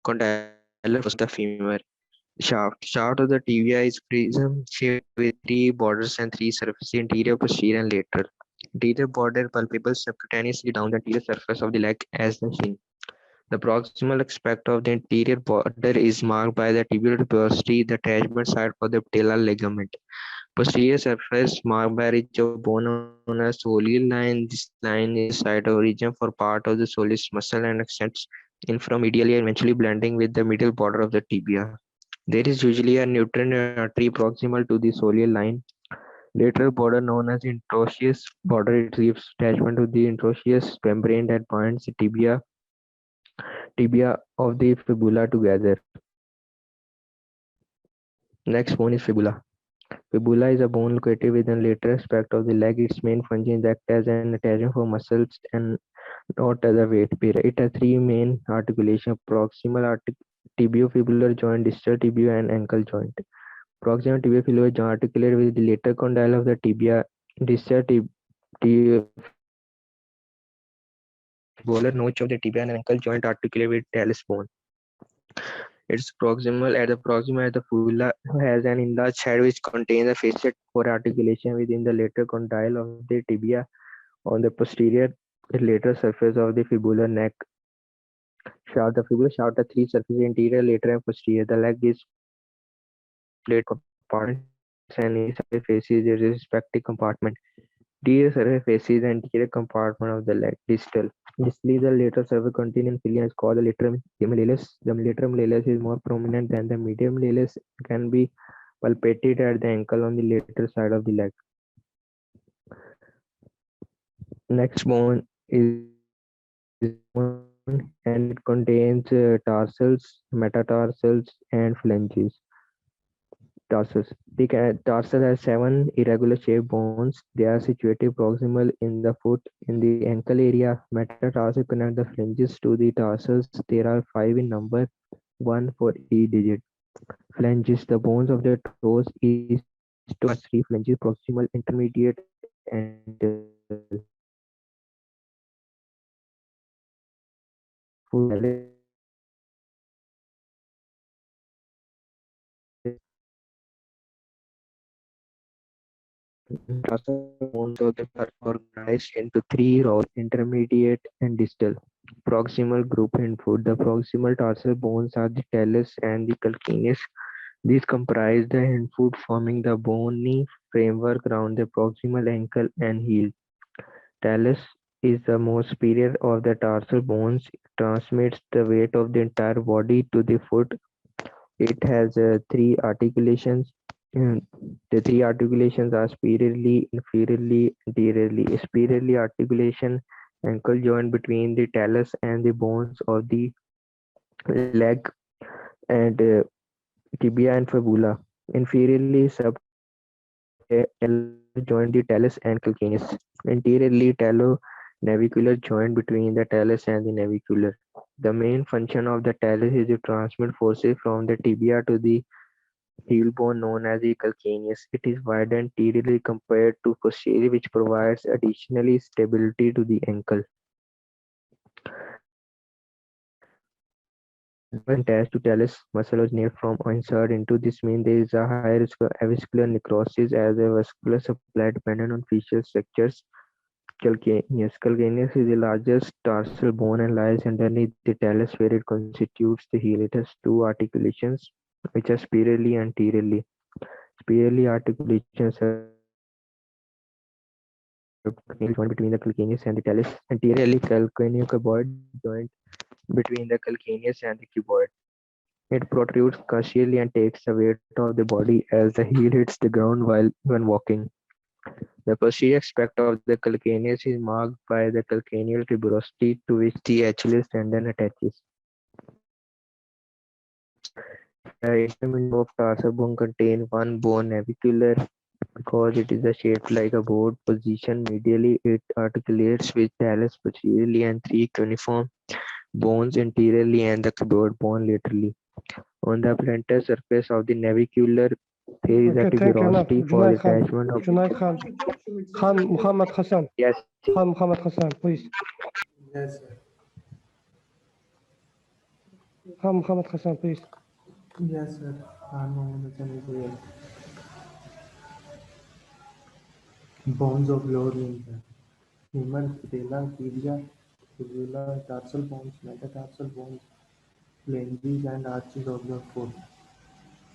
Speaker 6: intercondylar of the femur. Shaft of the tibia is prism shaped with three borders and three surfaces: anterior, posterior, and lateral. Anterior border palpable subcutaneously down the anterior surface of the leg as the shin. The proximal aspect of the anterior border is marked by the tibial tuberosity, the attachment site for the patellar ligament. Posterior surface marked by a ridge of bone known as soleal line. This line is the site of origin for part of the soleus muscle and extends inframedially and eventually blending with the middle border of the tibia. There is usually a nutrient artery proximal to the soleal line. Lateral border known as interosseous border retrieves attachment to the interosseous membrane that binds the tibia of the fibula together. Next bone is fibula. Fibula is a bone located within the lateral aspect of the leg. Its main function is act as an attachment for muscles and not as a weight bearer. It has three main articulations: proximal tibiofibular joint, distal tibio, and ankle joint. Proximal tibiofibular joint articulated with the lateral condyle of the tibia. Distal tibiofibular notch of the tibia and ankle joint articulated with talus bone. Its proximal at the proxima of the fibula has an enlarged head which contains a facet for articulation within the lateral condyle of the tibia on the posterior lateral surface of the fibular neck. Shaft. The fibula shaft has three surfaces: anterior, lateral, and posterior. The leg is split into three compartments, and each surface faces their respective compartment. Anterior surface faces the anterior compartment of the leg. Distally, the lateral surface containing inferior is called the lateral malleolus. The lateral malleolus is more prominent than the medial malleolus and can be palpated at the ankle on the lateral side of the leg. Next bone is bone and it contains tarsals, metatarsals, and phalanges. Tarsus. The tarsal has seven irregular shaped bones. They are situated proximal in the foot in the ankle area. Metatarsal connect the phalanges to the tarsals. There are five in number, one for each digit. Phalanges. The bones of the toes, east to west, has three phalanges: proximal, intermediate, and distal. Tarsal bones of the are organized into three rows: intermediate and distal. Proximal group and foot. The proximal tarsal bones are the talus and the calcaneus. These comprise the hindfoot, forming the bony framework around the proximal ankle and heel. Talus is the most superior of the tarsal bones. It transmits the weight of the entire body to the foot. It has three articulations. Mm, The three articulations are superiorly, inferiorly, anteriorly. Superiorly articulation, ankle joint between the talus and the bones of the leg and tibia and fibula. Inferiorly, subtalamus joint the talus and calcaneus. Anteriorly, talo-navicular joint between the talus and the navicular. The main function of the talus is to transmit forces from the tibia to the heel bone known as the calcaneus. It is wider anteriorly compared to posterior, which provides additionally stability to the ankle. Attached to talus, muscle originates from or insert into this means there is a high risk of avascular necrosis as a vascular supply dependent on facial structures. Calcaneus. Calcaneus is the largest tarsal bone and lies underneath the talus where it constitutes the heel. It has two articulations which are superiorly and anteriorly. Superiorly articulations joint between the calcaneus and the talus. Anteriorly calcaneocuboid joint between the calcaneus and the cuboid. It protrudes caudally and takes the weight of the body as the heel hits the ground when walking. The posterior aspect of the calcaneus is marked by the calcaneal tuberosity to which the Achilles tendon attaches. The intermediate of tarsal bone contains one bone navicular. Because it is shaped like a board position medially, it articulates with talus posteriorly and three cuneiform bones anteriorly and the cuboid bone laterally. On the plantar surface of the navicular, there is a
Speaker 1: Okay, thank you enough.
Speaker 6: tuberosity for
Speaker 1: Junaid Khan.
Speaker 6: attachment of.
Speaker 1: Junaid Khan. Khan Muhammad Hassan.
Speaker 6: Yes.
Speaker 1: Khan Muhammad Hassan, please.
Speaker 7: Yes, sir.
Speaker 1: Khan Muhammad Hassan, please.
Speaker 7: Yes, sir.
Speaker 6: Harmonization is real. Bones of lower limbs. Femur, patella, tibia, fibula, tarsal bones, metatarsal bones, phalanges and arches of the foot.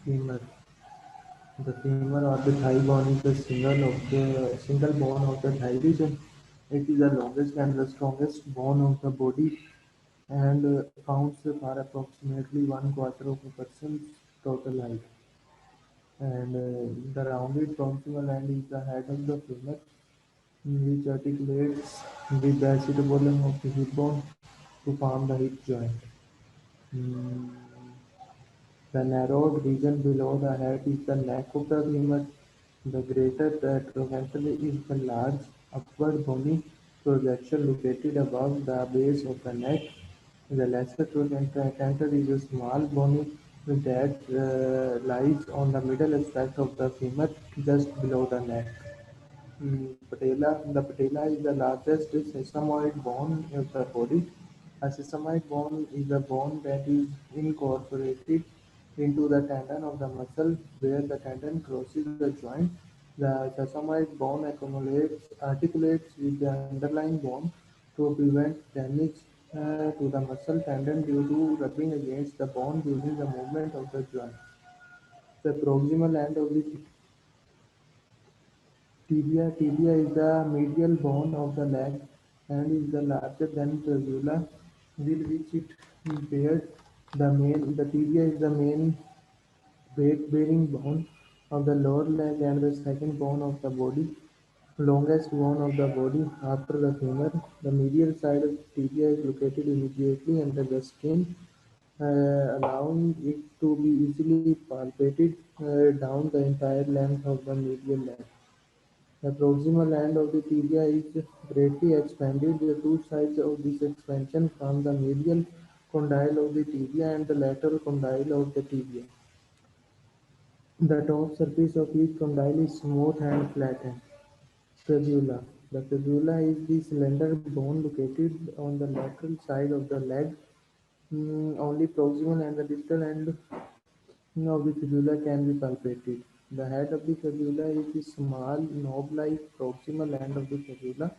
Speaker 6: Femur. The femur or the thigh bone is the single bone of the thigh region. It is the longest and the strongest bone of the body and counts for approximately 1/4 of a person's total height. And the rounded proximal end is the head of the femur, which articulates with the acetabulum of the hip bone to form the hip joint. Mm, The narrowed region below the head is the neck of the femur. The greater the trochanter is the large upward bony projection located above the base of the neck. The lesser trochanter is a small bony that lies on the middle aspect of the femur just below the neck. Patella. The patella is the largest sesamoid bone of the body. A sesamoid bone is a bone that is incorporated into the tendon of the muscle where the tendon crosses the joint. The sesamoid bone articulates with the underlying bone to prevent damage to the muscle tendon due to rubbing against the bone during the movement of the joint. The proximal end of the tibia is the medial bone of the leg and is the larger than fibula, with which it bears the tibia is the main weight-bearing bone of the lower leg and the second bone of the body, longest bone of the body after the femur. The medial side of the tibia is located immediately under the skin, allowing it to be easily palpated down the entire length of the medial leg. The proximal end of the tibia is greatly expanded. The two sides of this expansion form the medial condyle of the tibia and the lateral condyle of the tibia. The top surface of each condyle is smooth and flattened. Fibula. The fibula is the slender bone located on the lateral side of the leg. Only proximal and the distal end of the fibula can be palpated. The head of the fibula is the small knob-like proximal end of the fibula.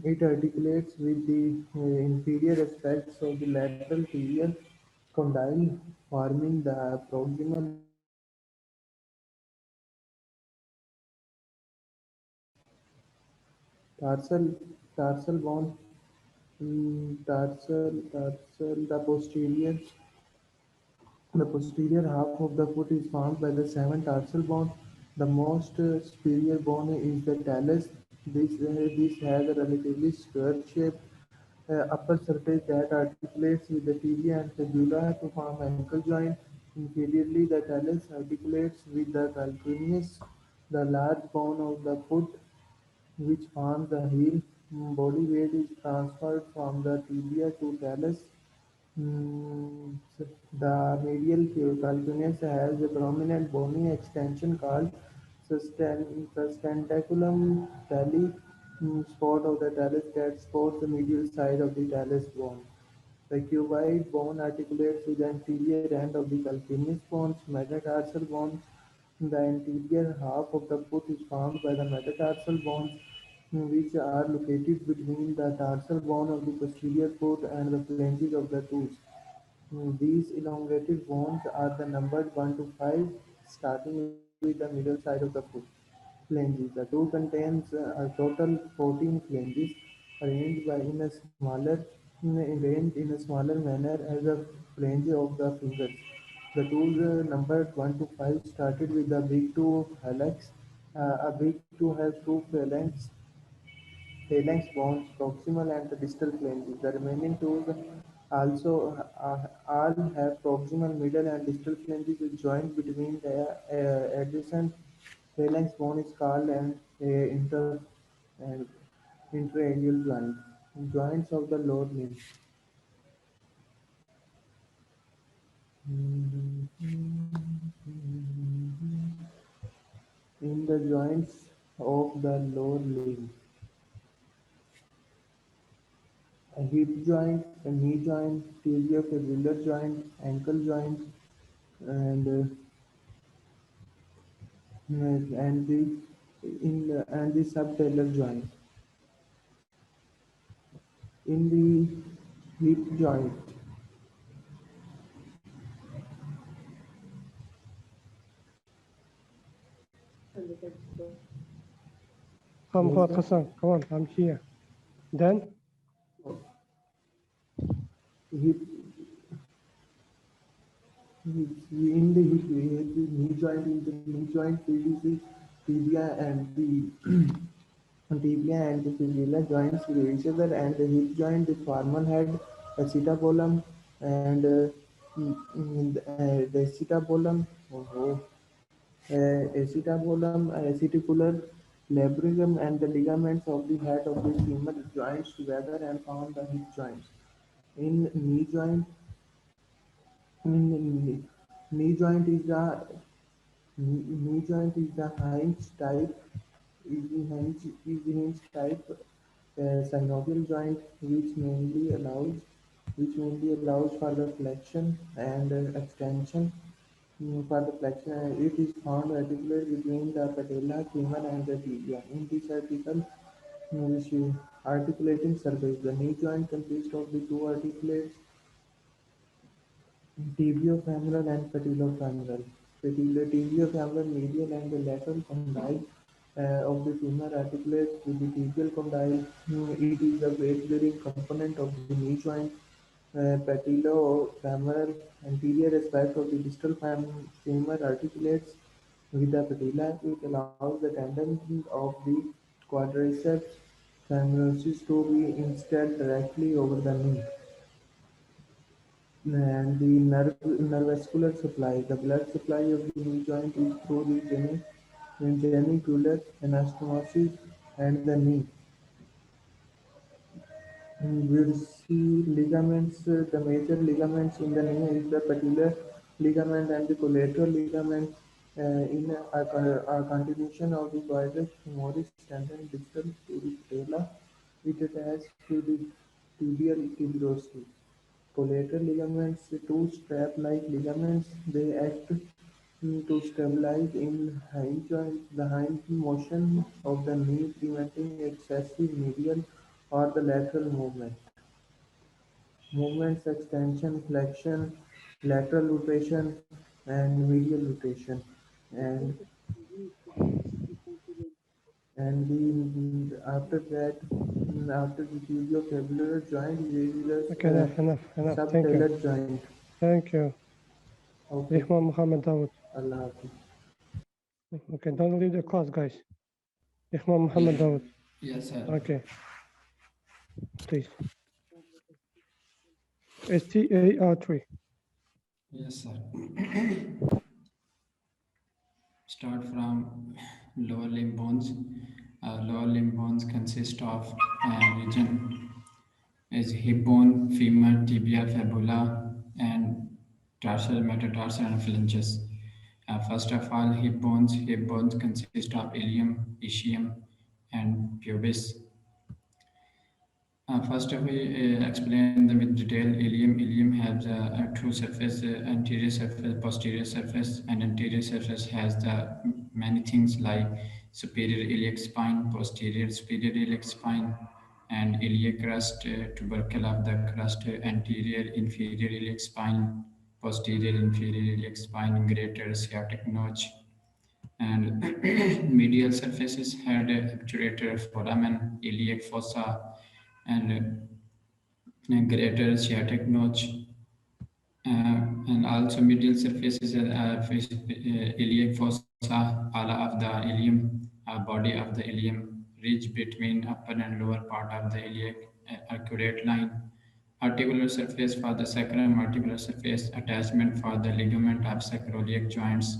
Speaker 6: It articulates with the inferior aspects of the lateral tibial condyle, forming the proximal end of the fibula. Tarsal tarsal bone. The posterior half of the foot is formed by the seven tarsal bones. The most superior bone is the talus. This has a relatively square-shaped upper surface that articulates with the tibia and fibula to form ankle joint. Inferiorly, the talus articulates with the calcaneus, the large bone of the foot, which forms the heel. Body weight is transferred from the tibia to talus. The medial calcaneus has a prominent bony extension called sustentaculum tali, spot of the talus that supports the medial side of the talus bone. The cuboid bone articulates with the anterior end of the calcaneus bones, metatarsal bones. The anterior half of the foot is formed by the metatarsal bones, which are located between the tarsal bone of the posterior foot and the phalanges of the toes. These elongated bones are the numbered 1 to 5, starting with the middle side of the foot. Phalanges. The toe contains a total 14 phalanges, arranged by in a smaller arranged in a smaller manner as a phalange of the fingers. The toes numbered 1 to 5 started with the big toe hallux. A big toe has two phalanx bones, proximal and the distal phalanges. The remaining toes also all have proximal, middle, and distal phalanges joined between the adjacent phalanx bone is called an and interaedial joint. Joints of the lower limb. In the joints of the lower limb, a hip joint, a knee joint, tibiofibular joint, ankle joint, and and the subtalar joint. In the hip joint,
Speaker 1: Come
Speaker 6: yes,
Speaker 1: on,
Speaker 6: sir.
Speaker 1: Hassan, come on, I'm here. Then,
Speaker 6: Hip, in the knee joint, in the knee joint, there is the tibia and the tibia and the fibula joints with each other, and the hip joint, the formal head, acetabulum, and the acetabulum, acetabulum, aceticular labrum, and the ligaments of the head of the femur joints together and form the hip joints. In knee joint, knee, knee joint is the knee joint is the hinge type is the hinge type synovial joint which mainly allows for the flexion and extension. For the flexion, it is found articulate between the patella, femur, and the tibia. In this article, which articulating surface, the knee joint consists of the two articulates, tibiofemoral and patellofemoral. Tibiofemoral medial and the lateral condyle of the femur articulates with the tibial condyle. It is a weight-bearing component of the knee joint. Patellofemoral anterior aspect of the distal femur articulates with the patella. It allows the tendon of the quadriceps femoris to be installed directly over the knee. And the nervascular supply. The blood supply of the knee joint is through the genicular anastomosis and the knee. We see ligaments. The major ligaments in the knee is the patellar ligament and the collateral ligament. In a continuation of the quadriceps femoris tendon distal to the patella, it attaches to the tibial tuberosa. Collateral ligaments, two strap-like ligaments, they act to stabilize in hind joint, the hind motion of the knee, preventing excessive medial or the lateral movement. Movements, extension, flexion, lateral rotation, and medial rotation. And after that, after the tibiofibular joint, there is
Speaker 1: okay,
Speaker 6: a
Speaker 1: enough. Thank you.
Speaker 6: subtalar joint.
Speaker 1: Thank you.
Speaker 6: Okay,
Speaker 1: Ihman Muhammad Dawood.
Speaker 6: Allah Hafiz.
Speaker 1: Okay, don't leave the class, guys. Ihman Muhammad Dawood.
Speaker 7: Yes, sir.
Speaker 1: Okay, please. STAR3.
Speaker 7: Yes, sir. Start from lower limb bones. Lower limb bones consist of region is hip bone, femur, tibia, fibula, and tarsal, metatarsal, and phalanges. First of all, hip bones. Hip bones consist of ilium, ischium, and pubis. First, we explain them in detail. Ilium has two surface, anterior surface, posterior surface, and anterior surface has the many things like superior iliac spine, posterior superior iliac spine, and iliac crust, tubercle of the crust, anterior inferior iliac spine, posterior inferior iliac spine, greater sciatic notch, and medial surfaces had obturator foramen, iliac fossa, and greater sciatic notch, and also medial surfaces iliac fossa, ala of the ilium, body of the ilium, ridge between upper and lower part of the iliac arcuate line, articular surface for the sacrum, articular surface attachment for the ligament of sacroiliac joints,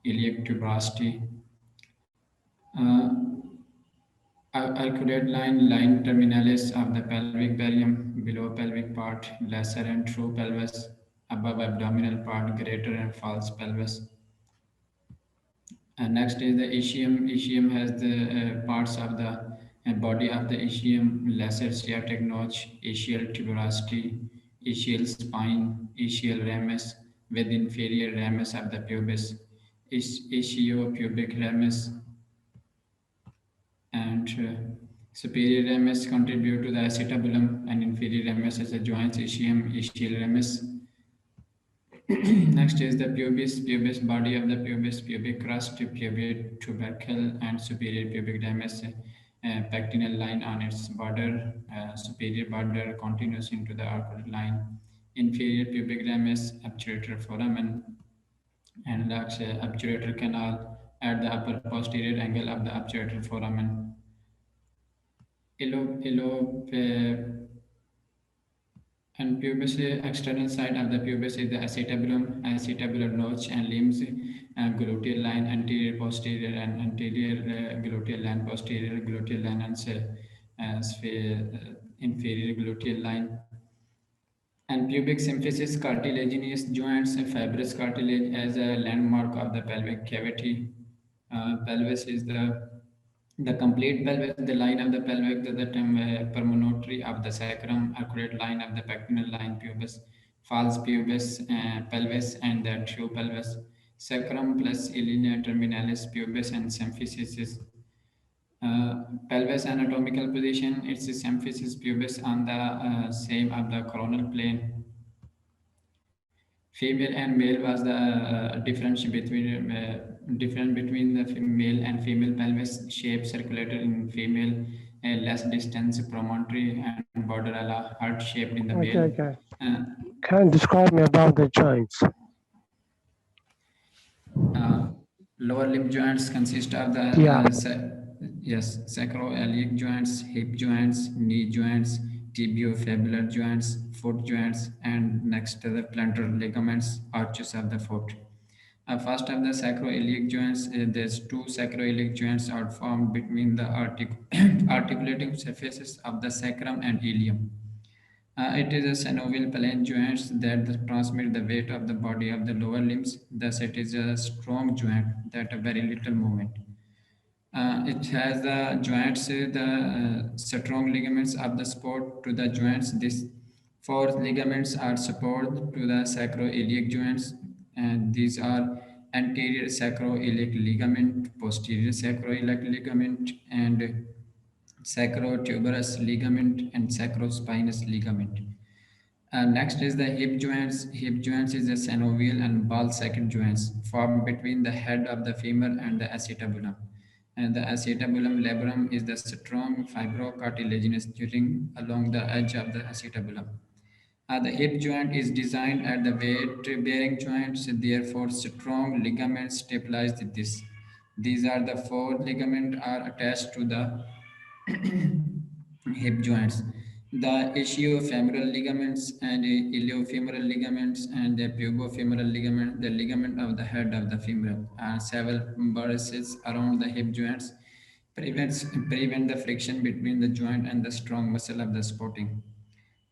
Speaker 7: iliac tuberosity. Uh, Arcuate line terminalis of the pelvic barium, below pelvic part, lesser and true pelvis, above abdominal part, greater and false pelvis. And next is the ischium. Ischium has the parts of the body of the ischium, lesser sciatic notch, ischial tuberosity, ischial spine, ischial ramus, with inferior ramus of the pubis, ischiopubic ramus, and superior ramus contribute to the acetabulum, and inferior ramus is the joints ischial ramus. Next is the pubis body of the pubis, pubic crust, pubic tubercle, and superior pubic ramus, pectinal line on its border, superior border continues into the arcuate line, inferior pubic ramus, obturator foramen, and lacks obturator canal at the upper posterior angle of the obturator foramen. Elope and pubis, external side of the pubis is the acetabulum, acetabular notch and limbs, gluteal line anterior, posterior, and anterior gluteal line, posterior gluteal line, and inferior gluteal line. And pubic symphysis, cartilaginous joints, fibrous cartilage as a landmark of the pelvic cavity. Pelvis is the complete pelvis, the line of the pelvic, the term promontory of the sacrum, arcuate line of the pectinal line, pubis, falls pubis, pelvis, and the true pelvis, sacrum plus linea terminalis, pubis, and symphysis is pelvis anatomical position. It's the symphysis pubis on the same of the coronal plane. Female and male was the difference between the male and female pelvis shape, circulated in female, less distance promontory, and borderella heart shaped in the male.
Speaker 1: Okay.
Speaker 7: Uh,
Speaker 1: Can you describe me about the joints?
Speaker 7: Lower limb joints consist of the
Speaker 1: Yeah.
Speaker 7: sacroiliac joints, hip joints, knee joints, tibiofibular joints, foot joints, and next to the plantar ligaments, arches of the foot. First of the sacroiliac joints, there's two sacroiliac joints are formed between the articulating surfaces of the sacrum and ilium. It is a synovial plane joints that transmit the weight of the body of the lower limbs. Thus, it is a strong joint that a very little movement. It has the joints, the strong ligaments of the support to the joints. These four ligaments are support to the sacroiliac joints, and these are anterior sacroiliac ligament, posterior sacroiliac ligament, and sacrotuberous ligament and sacrospinous ligament. Next is the hip joints. Hip joints is the synovial and ball saccade joints formed between the head of the femur and the acetabulum. And the acetabulum labrum is the strong fibrocartilaginous ring along the edge of the acetabulum. The hip joint is designed at the weight-bearing joints, therefore strong ligaments stabilize this. These are the four ligaments are attached to the hip joints. The ischiofemoral ligaments and iliofemoral ligaments and the pubofemoral ligament, the ligament of the head of the femur, are several bursts around the hip joints, prevent the friction between the joint and the strong muscle of the supporting.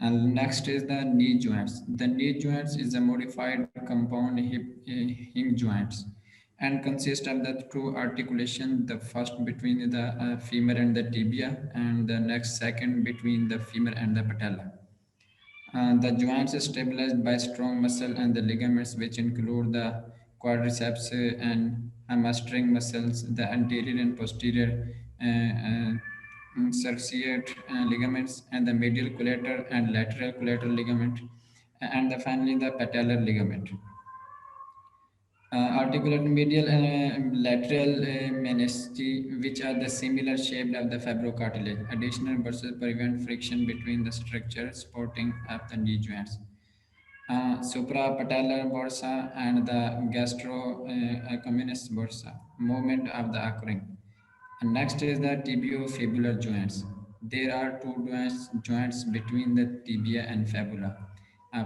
Speaker 7: And next is the knee joints. The knee joints is a modified compound hinge joints and consist of the two articulation, the first between the femur and the tibia, and the next second between the femur and the patella. The joints are stabilized by strong muscle and the ligaments, which include the quadriceps and hamstring muscles, the anterior and posterior cerciate ligaments, and the medial collateral and lateral collateral ligament, and finally the patellar ligament. Articulate medial and lateral menisci, which are the similar shaped of the fibrocartilage. Additional bursts prevent friction between the structure supporting up the knee joints. Suprapatellar bursa and the gastrocommunis bursa, movement of the occurring. And next is the tibiofibular joints. There are two joints between the tibia and fibula.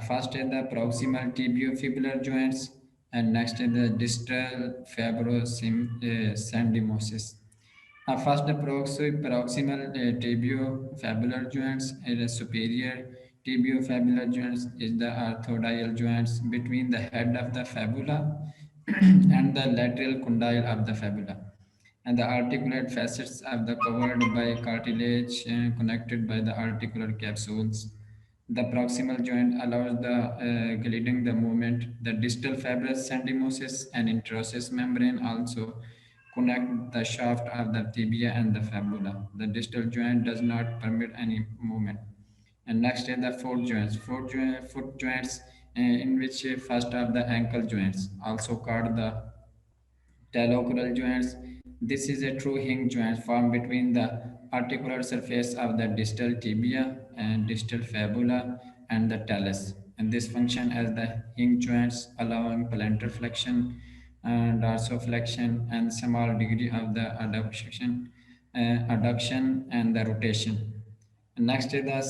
Speaker 7: First is the proximal tibiofibular joints, and next is the distal fibrosyndesmosis. First, the proximal tibiofibular joints is the superior tibiofibular joints is the orthodial joints between the head of the fibula and the lateral condyle of the fibula, and the articulate facets of the covered by cartilage connected by the articular capsules. The proximal joint allows the gliding the movement. The distal fibrous syndesmosis and interosseous membrane also connect the shaft of the tibia and the fibula. The distal joint does not permit any movement. And next is the foot joints. Foot joints in which first of the ankle joints, also called the talocrural joints. This is a true hinge joint formed between the articular surface of the distal tibia and distal fibula and the talus. And this function as the hinge joints, allowing plantar flexion and dorsiflexion and small degree of the adduction and the rotation. Next is the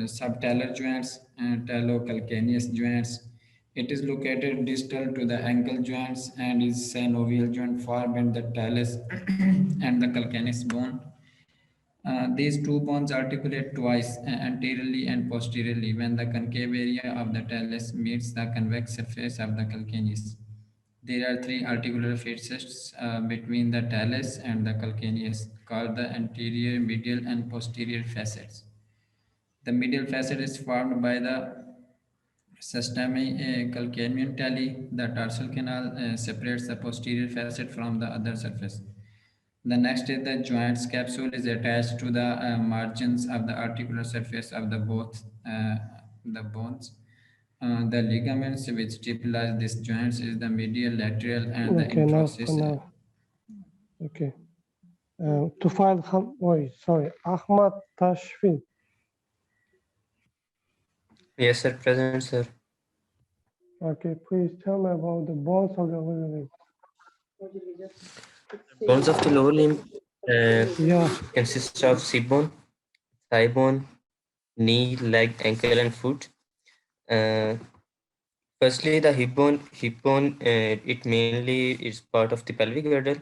Speaker 7: subtalar joints and talocalcaneus joints. It is located distal to the ankle joints and is synovial joint formed in the talus and the calcaneus bone. These two bones articulate twice, anteriorly and posteriorly, when the concave area of the talus meets the convex surface of the calcaneus. There are three articular facets between the talus and the calcaneus, called the anterior, medial, and posterior facets. The medial facet is formed by the systemae calcaneum tali. The tarsal canal separates the posterior facet from the other surface. The next is the joints capsule is attached to the margins of the articular surface of the both the bones. The ligaments which stabilize these joints is the medial, lateral, and the
Speaker 1: Okay, now,
Speaker 7: interosseous.
Speaker 1: okay. Tufail sorry, Ahmad Tashfin.
Speaker 8: Yes, sir. Present, sir.
Speaker 1: Okay, please tell me about the bones of the lower limb.
Speaker 8: Bones of the lower limb
Speaker 1: Yeah,
Speaker 8: consist of sit bone, thigh bone, knee, leg, ankle, and foot. Uh, Firstly, the hip bone. Hip bone. It mainly is part of the pelvic girdle,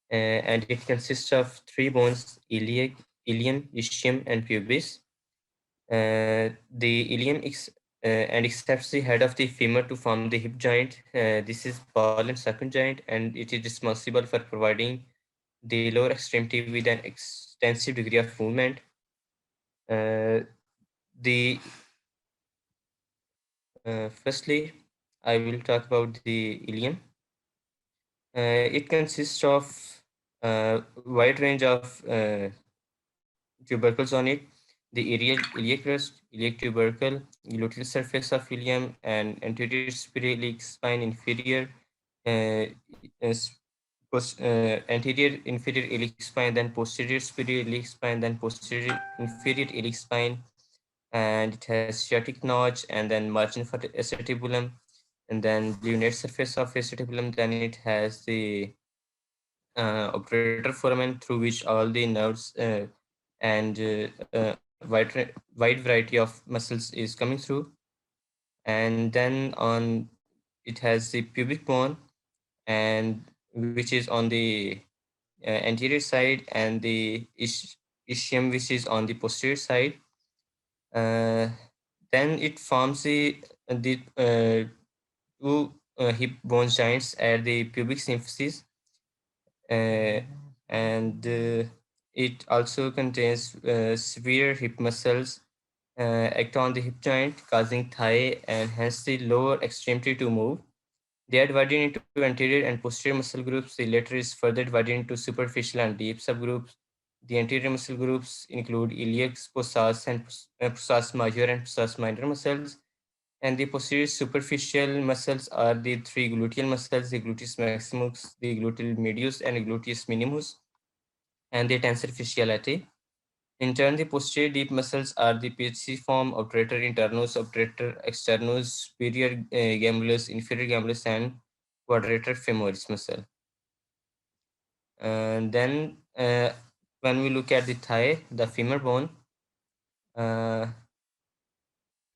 Speaker 8: and it consists of three bones: iliac, ilium, ischium, and pubis. The ilium and accepts the head of the femur to form the hip joint. This is ball and sucking joint, and it is responsible for providing the lower extremity with an extensive degree of movement. The Firstly, I will talk about the ilium. It consists of a wide range of tubercles on it. The iliac crust, iliac tubercle, gluteal surface of ilium, and anterior superior iliac spine inferior, uh, anterior inferior iliac spine, then posterior superior iliac spine, then posterior inferior iliac spine, and it has sciatic notch, and then margin for the acetibulum, and then lunate surface of acetibulum. Then it has the operator foramen through which all the nerves and wide variety of muscles is coming through. And then on it has the pubic bone, and which is on the anterior side, and the ischium, which is on the posterior side. Uh, then it forms the two hip bone joints at the pubic symphysis, uh, and it also contains severe hip muscles act on the hip joint, causing thigh and hence the lower extremity to move. They are divided into anterior and posterior muscle groups. The latter is further divided into superficial and deep subgroups. The anterior muscle groups include iliac, psoas, and psoas major and psoas minor muscles. And the posterior superficial muscles are the three gluteal muscles, the gluteus maximus, the gluteal medius, and gluteus minimus, and the tensor fasciolata. In turn, the posterior deep muscles are the pisiform, obturator internus, obturator externus, superior gemellus, inferior gemellus, and quadrator femoris muscle. And then when we look at the thigh, the femur bone, uh,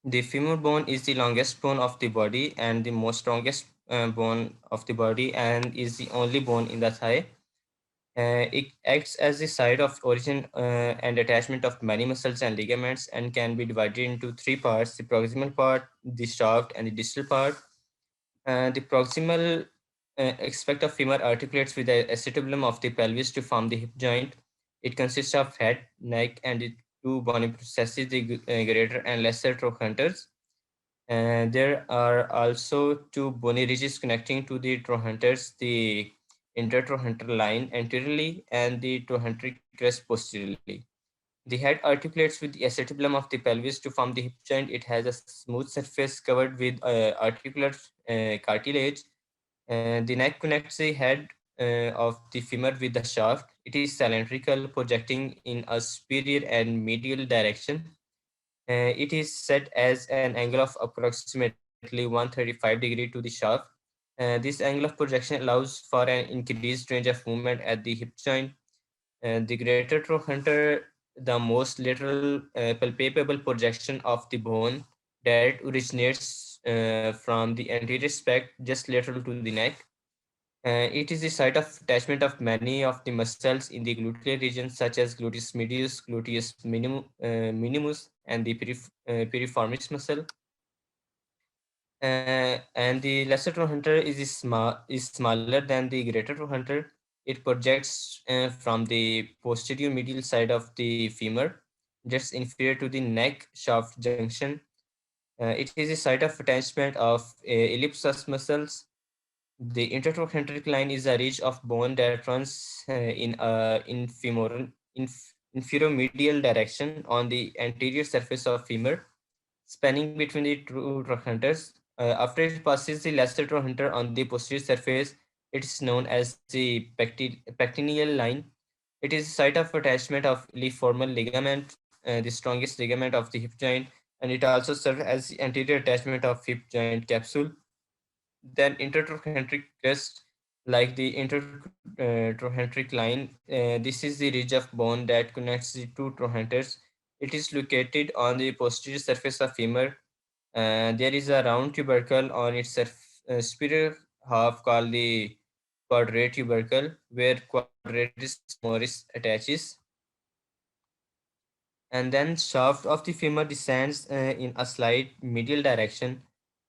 Speaker 8: the femur bone is the longest bone of the body and the most strongest bone of the body, and is the only bone in the thigh. It acts as the site of origin and attachment of many muscles and ligaments, and can be divided into three parts: the proximal part, the shaft, and the distal part. The proximal aspect of femur articulates with the acetabulum of the pelvis to form the hip joint. It consists of head, neck, and two bony processes, the greater and lesser trochanters. And there are also two bony ridges connecting to the trochanters, the intertrochanter line anteriorly and the trochanteric crest posteriorly. The head articulates with the acetabulum of the pelvis to form the hip joint. It has a smooth surface covered with articular cartilage. The neck connects the head of the femur with the shaft. It is cylindrical, projecting in a superior and medial direction. It is set as an angle of approximately 135 degree to the shaft. This angle of projection allows for an increased range of movement at the hip joint. The greater trochanter, the most lateral palpable projection of the bone that originates from the anterior speck just lateral to the neck. It is the site of attachment of many of the muscles in the gluteal region, such as gluteus medius, minimus, and the piriformis muscle. And the lesser trochanter is smaller than the greater trochanter. It projects from the posterior medial side of the femur, just inferior to the neck shaft junction. It is the site of attachment of ellipsus muscles. The intertrochanteric line is a ridge of bone that runs in inferior-medial direction on the anterior surface of femur, spanning between the two trochanters. After it passes the lesser trochanter on the posterior surface, it is known as the pectineal line. It is the site of attachment of iliformal ligament, the strongest ligament of the hip joint, and it also serves as the anterior attachment of hip joint capsule. Then intertrochanteric crest, like the intertrochanteric line, this is the ridge of bone that connects the two trochanters. It is located on the posterior surface of femur. There is a round tubercle on its superior half called the quadrate tubercle, where quadratus femoris attaches. And then shaft of the femur descends in a slight medial direction.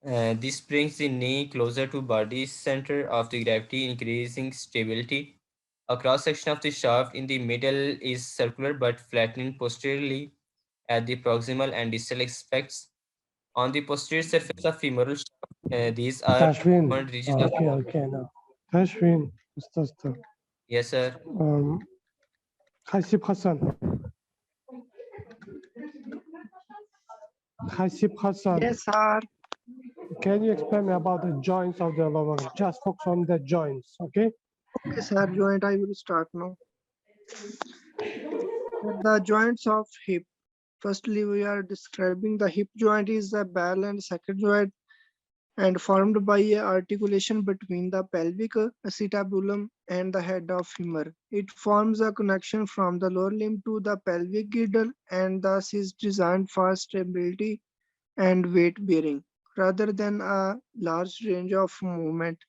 Speaker 8: This brings the knee closer to body center of the gravity, increasing stability. A cross section of the shaft in the middle is circular but flattening posteriorly at the proximal and distal aspects. On the posterior surface of femoral shaft, these are
Speaker 1: Tashwin.
Speaker 8: one ridges of.
Speaker 1: Okay, now. Tashwin, Mr.
Speaker 8: Yes, sir.
Speaker 1: Hasib Hassan. Hasib Hassan.
Speaker 9: Yes, sir.
Speaker 1: Can you explain me about the joints of the lower limb? Just focus on the joints, okay?
Speaker 9: Okay, sir. Joint, I will start now. The joints of hip. Firstly, we are describing the hip joint is a ball and socket joint and formed by a articulation between the pelvic acetabulum and the head of femur. It forms a connection from the lower limb to the pelvic girdle and thus is designed for stability and weight bearing rather than a large range of movement.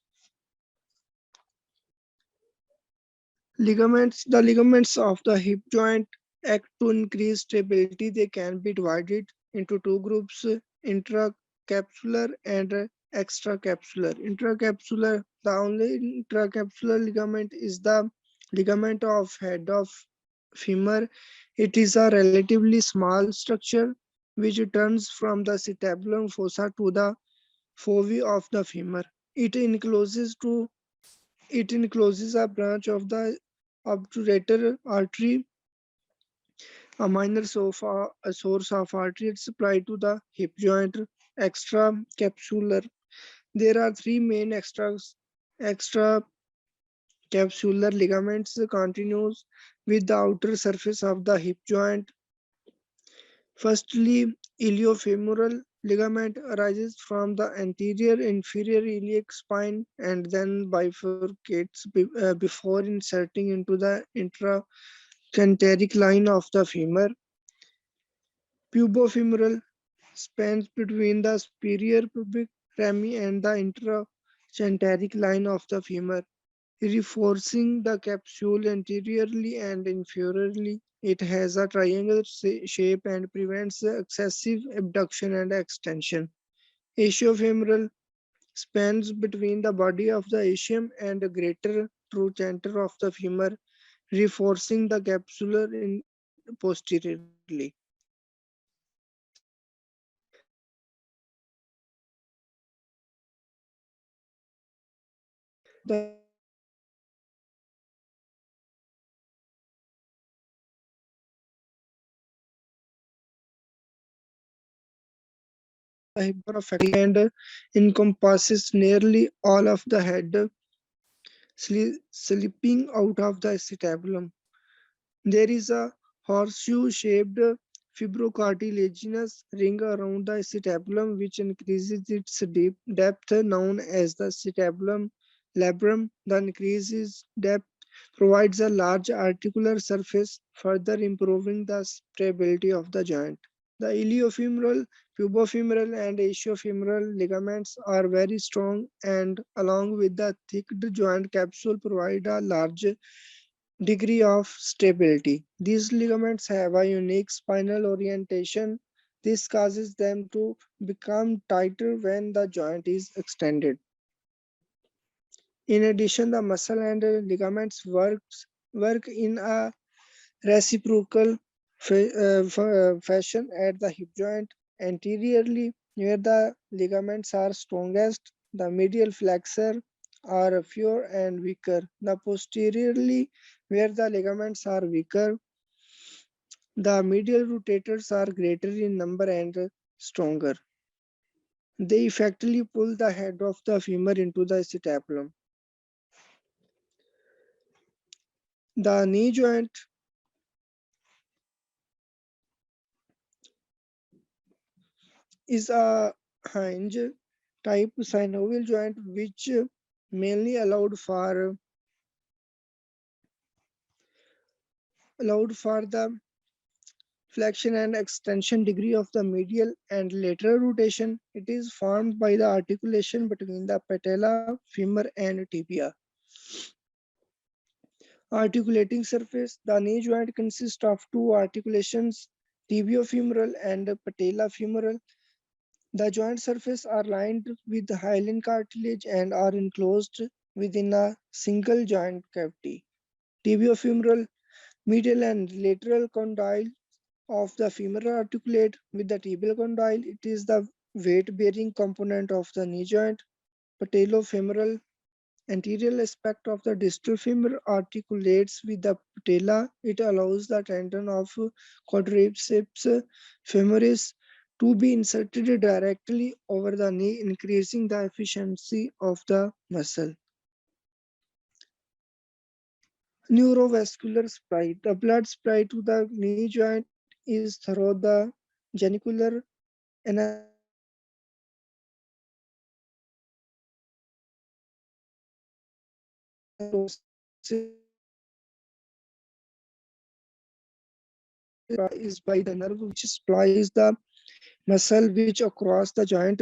Speaker 9: Ligaments. The ligaments of the hip joint act to increase stability. They can be divided into two groups, intracapsular and extracapsular. Intracapsular, the only intracapsular ligament is the ligament of head of femur. It is a relatively small structure which turns from the acetabulum fossa to the fovi of the femur. It encloses a branch of the obturator artery, a minor source of artery supply to the hip joint. Extracapsular. There are three main extracapsular ligaments continues with the outer surface of the hip joint. Firstly, iliofemoral ligament arises from the anterior inferior iliac spine and then bifurcates before inserting into the intrachanteric line of the femur. Pubofemoral spans between the superior pubic rami and the intrachanteric line of the femur, reinforcing the capsule anteriorly and inferiorly. It has a triangular shape and prevents excessive abduction and extension. Ischiofemoral spans between the body of the ischium and the greater trochanter of the femur, reinforcing the capsular in posteriorly. The hip bone and encompasses nearly all of the head, slipping out of the acetabulum. There is a horseshoe-shaped fibrocartilaginous ring around the acetabulum which increases its depth, known as the acetabulum labrum. The increased depth provides a large articular surface, further improving the stability of the joint. The iliofemoral, pubofemoral, and ischiofemoral ligaments are very strong and, along with the thick joint capsule, provide a large degree of stability. These ligaments have a unique spinal orientation. This causes them to become tighter when the joint is extended. In addition, the muscle and ligaments work in a reciprocal fashion at the hip joint. Anteriorly, where the ligaments are strongest, the medial flexor are fewer and weaker. The posteriorly, where the ligaments are weaker, the medial rotators are greater in number and stronger. They effectively pull the head of the femur into the acetabulum. The knee joint is a hinge type synovial joint which mainly allowed for the flexion and extension degree of the medial and lateral rotation. It is formed by the articulation between the patella, femur, and tibia. Articulating surface. The knee joint consists of two articulations, tibiofemoral and patellofemoral. The joint surface are lined with hyaline cartilage and are enclosed within a single joint cavity. Tibiofemoral, medial and lateral condyle of the femur articulate with the tibial condyle. It is the weight-bearing component of the knee joint. Patellofemoral, anterior aspect of the distal femur articulates with the patella. It allows the tendon of quadriceps femoris to be inserted directly over the knee, increasing the efficiency of the muscle. Neurovascular supply. The blood supply to the knee joint is through the genicular is by the nerve which supplies the muscle which across the joint.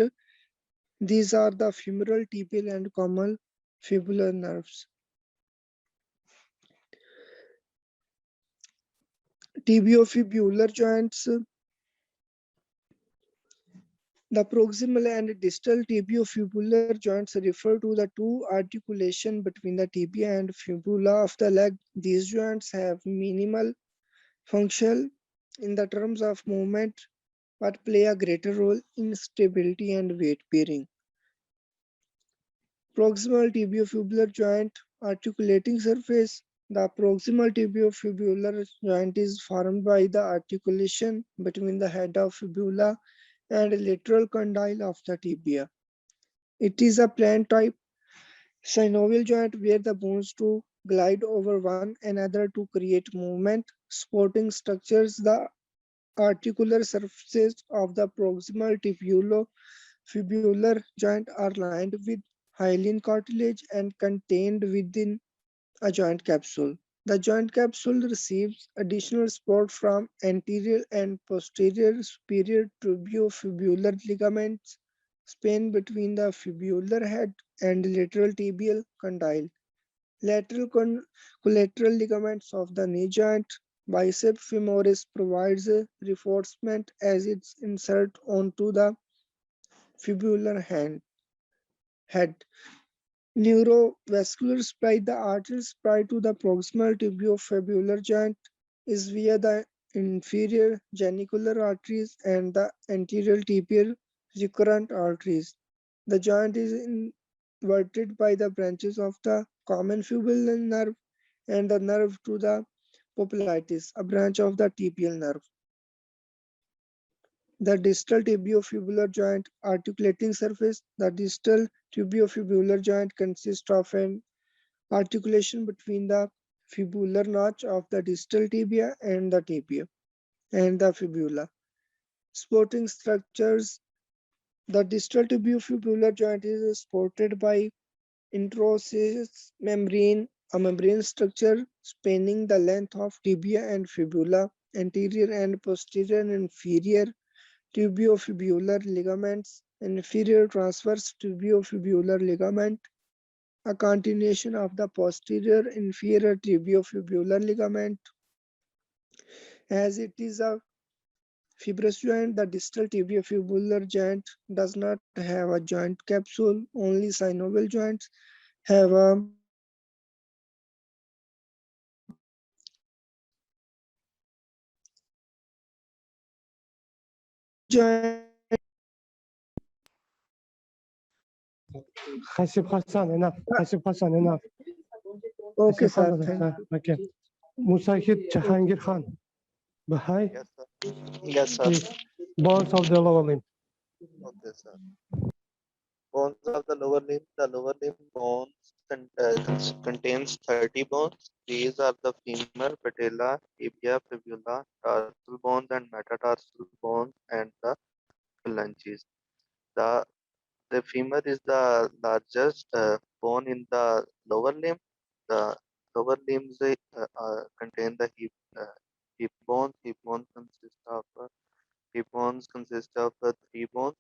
Speaker 9: These are the femoral, tibial, and common fibular nerves. Tibiofibular joints. The proximal and distal tibiofibular joints refer to the two articulation between the tibia and fibula of the leg. These joints have minimal function in the terms of movement but play a greater role in stability and weight bearing. Proximal tibiofibular joint articulating surface. The proximal tibiofibular joint is formed by the articulation between the head of fibula and lateral condyle of the tibia. It is a plant type synovial joint where the bones to glide over one another to create movement. Supporting structures. The articular surfaces of the proximal tibialo-fibular joint are lined with hyaline cartilage and contained within a joint capsule. The joint capsule receives additional support from anterior and posterior superior tibiofibular ligaments span between the fibular head and lateral tibial condyle. Lateral collateral ligaments of the knee joint. Bicep femoris provides a reinforcement as it's insert onto the fibular head. Neurovascular supply. The artery supply to the proximal tibiofibular joint is via the inferior genicular arteries, and the anterior tibial recurrent arteries. The joint is inverted by the branches of the common fibular nerve and the nerve to the popliteus, a branch of the tibial nerve. The distal tibiofibular joint articulating surface. The distal tibiofibular joint consists of an articulation between the fibular notch of the distal tibia and the tibia and the fibula. Supporting structures. The distal tibiofibular joint is supported by interosseous membrane, a membrane structure spanning the length of tibia and fibula, anterior and posterior and inferior tibiofibular ligaments, inferior transverse tibiofibular ligament, a continuation of the posterior inferior tibiofibular ligament. As it is a fibrous joint, the distal tibiofibular joint does not have a joint capsule. Only synovial joints have a joint.
Speaker 1: Hasib Hassan, enough. Hasib Hassan, enough.
Speaker 9: Okay,
Speaker 1: Hasib
Speaker 9: sir.
Speaker 1: Hassan,
Speaker 9: Thank
Speaker 1: sir. Okay. Musahid Jahangir Khan. Bahai
Speaker 2: Yes, sir. Yes, sir.
Speaker 1: is bones of the lower limb.
Speaker 2: Okay, sir. Bones of the lower limb bones contains 30 bones. These are the femur, patella, tibia, fibula, tarsal bones and metatarsal bones and the phalanges. The the femur is the largest bone in the lower limb. The lower limbs contain the hip bones. Hip bones consist of three bones.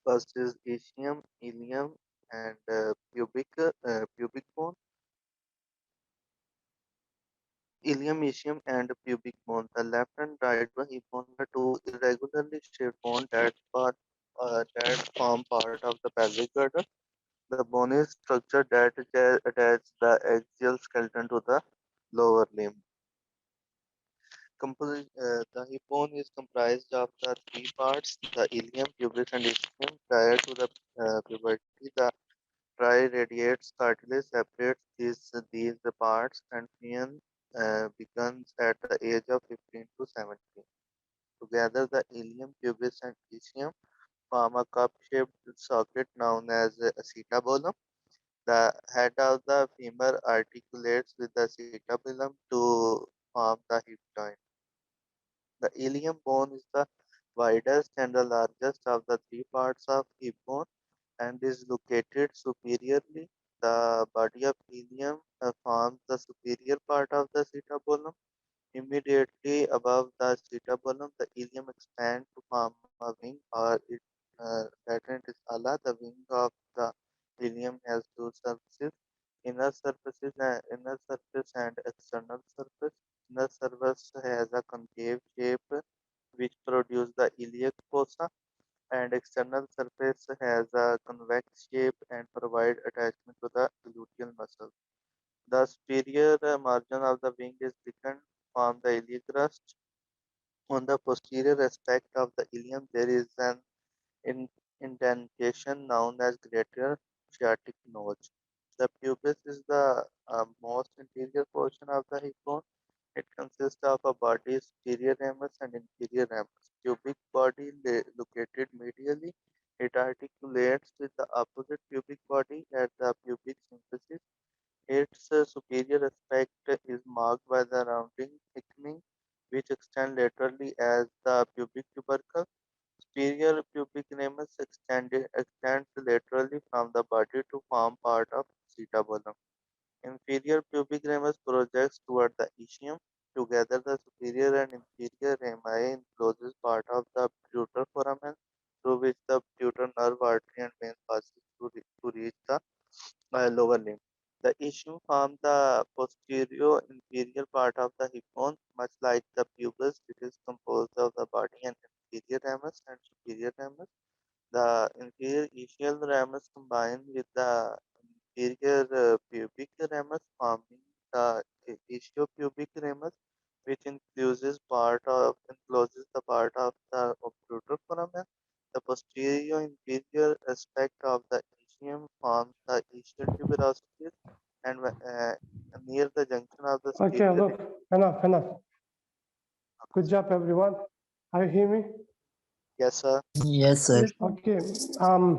Speaker 2: First is ischium, ilium, and pubic bone. Ilium, ischium, and pubic bone. The left and right hip bone are two irregularly shaped bones that form part of the pelvic girdle. The bony structure that attaches the axial skeleton to the lower limb. The hip bone is comprised of the three parts: the ilium, pubis, and ischium. Prior to the puberty, the tri-radiates cartilage separates these parts, and union begins at the age of 15 to 17. Together, the ilium, pubis, and ischium form a cup-shaped socket known as acetabulum. The head of the femur articulates with the acetabulum to form the hip joint. The ilium bone is the widest and the largest of the three parts of hip bone and is located superiorly. The body of ilium forms the superior part of the acetabulum. Immediately above the acetabulum, the ilium expands to form a wing, or Latin it is ala. The wing of the ilium has two surfaces: inner surface and external surface. Inner surface has a concave shape which produces the iliac fossa, and external surface has a convex shape and provide attachment to the gluteal muscle. The superior margin of the wing is thickened from the iliac crust. On the posterior aspect of the ilium, there is an in- indentation known as greater sciatic notch. The pubis is the most interior portion of the hip bone. It consists of a body, superior ramus and inferior ramus. Pubic body located medially. It articulates with the opposite pubic body at the pubic symphysis. Its superior aspect is marked by the rounding thickening, which extend laterally as the pubic tubercle. Superior pubic ramus extends laterally from the body to form part of acetabulum. Inferior pubic ramus projects toward the ischium. Together, the superior and inferior rami encloses part of the pituitary foramen, through which the pituitary nerve artery and vein passes to reach the lower limb. The ischium forms the posterior inferior part of the hip bone. Much like the pubis, it is composed of the body and inferior ramus and superior ramus. The inferior ischial ramus combined with the inferior pubic ramus forming the ischiopubic ramus. which encloses the part of the obtruder foramen. The posterior inferior aspect of the ischium forms the ischial tuberosities and near the junction of the
Speaker 1: Okay,
Speaker 2: stereo.
Speaker 1: look, enough. Good job, everyone. Are you hear me?
Speaker 2: Yes, sir.
Speaker 4: Yes, sir.
Speaker 9: Yes, sir.
Speaker 1: Okay.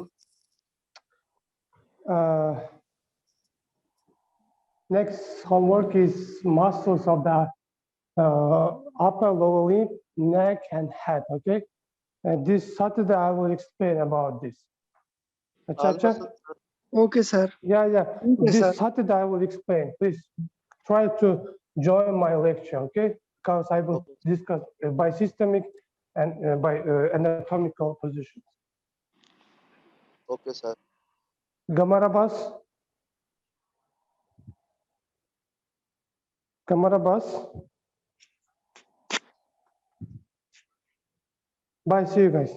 Speaker 1: Uh, Next homework is muscles of the upper lower limb, neck, and head. Okay. And this Saturday I will explain about this.
Speaker 2: All
Speaker 1: Chacha?
Speaker 2: muscles, sir.
Speaker 9: Okay, sir.
Speaker 1: Yeah.
Speaker 9: Okay, sir.
Speaker 1: This Saturday I will explain. Please try to join my lecture, okay? Because I will
Speaker 2: Okay.
Speaker 1: discuss by systemic and by anatomical positions.
Speaker 2: Okay, sir.
Speaker 1: Gamarabas? Gamarabas? Bye, see you guys.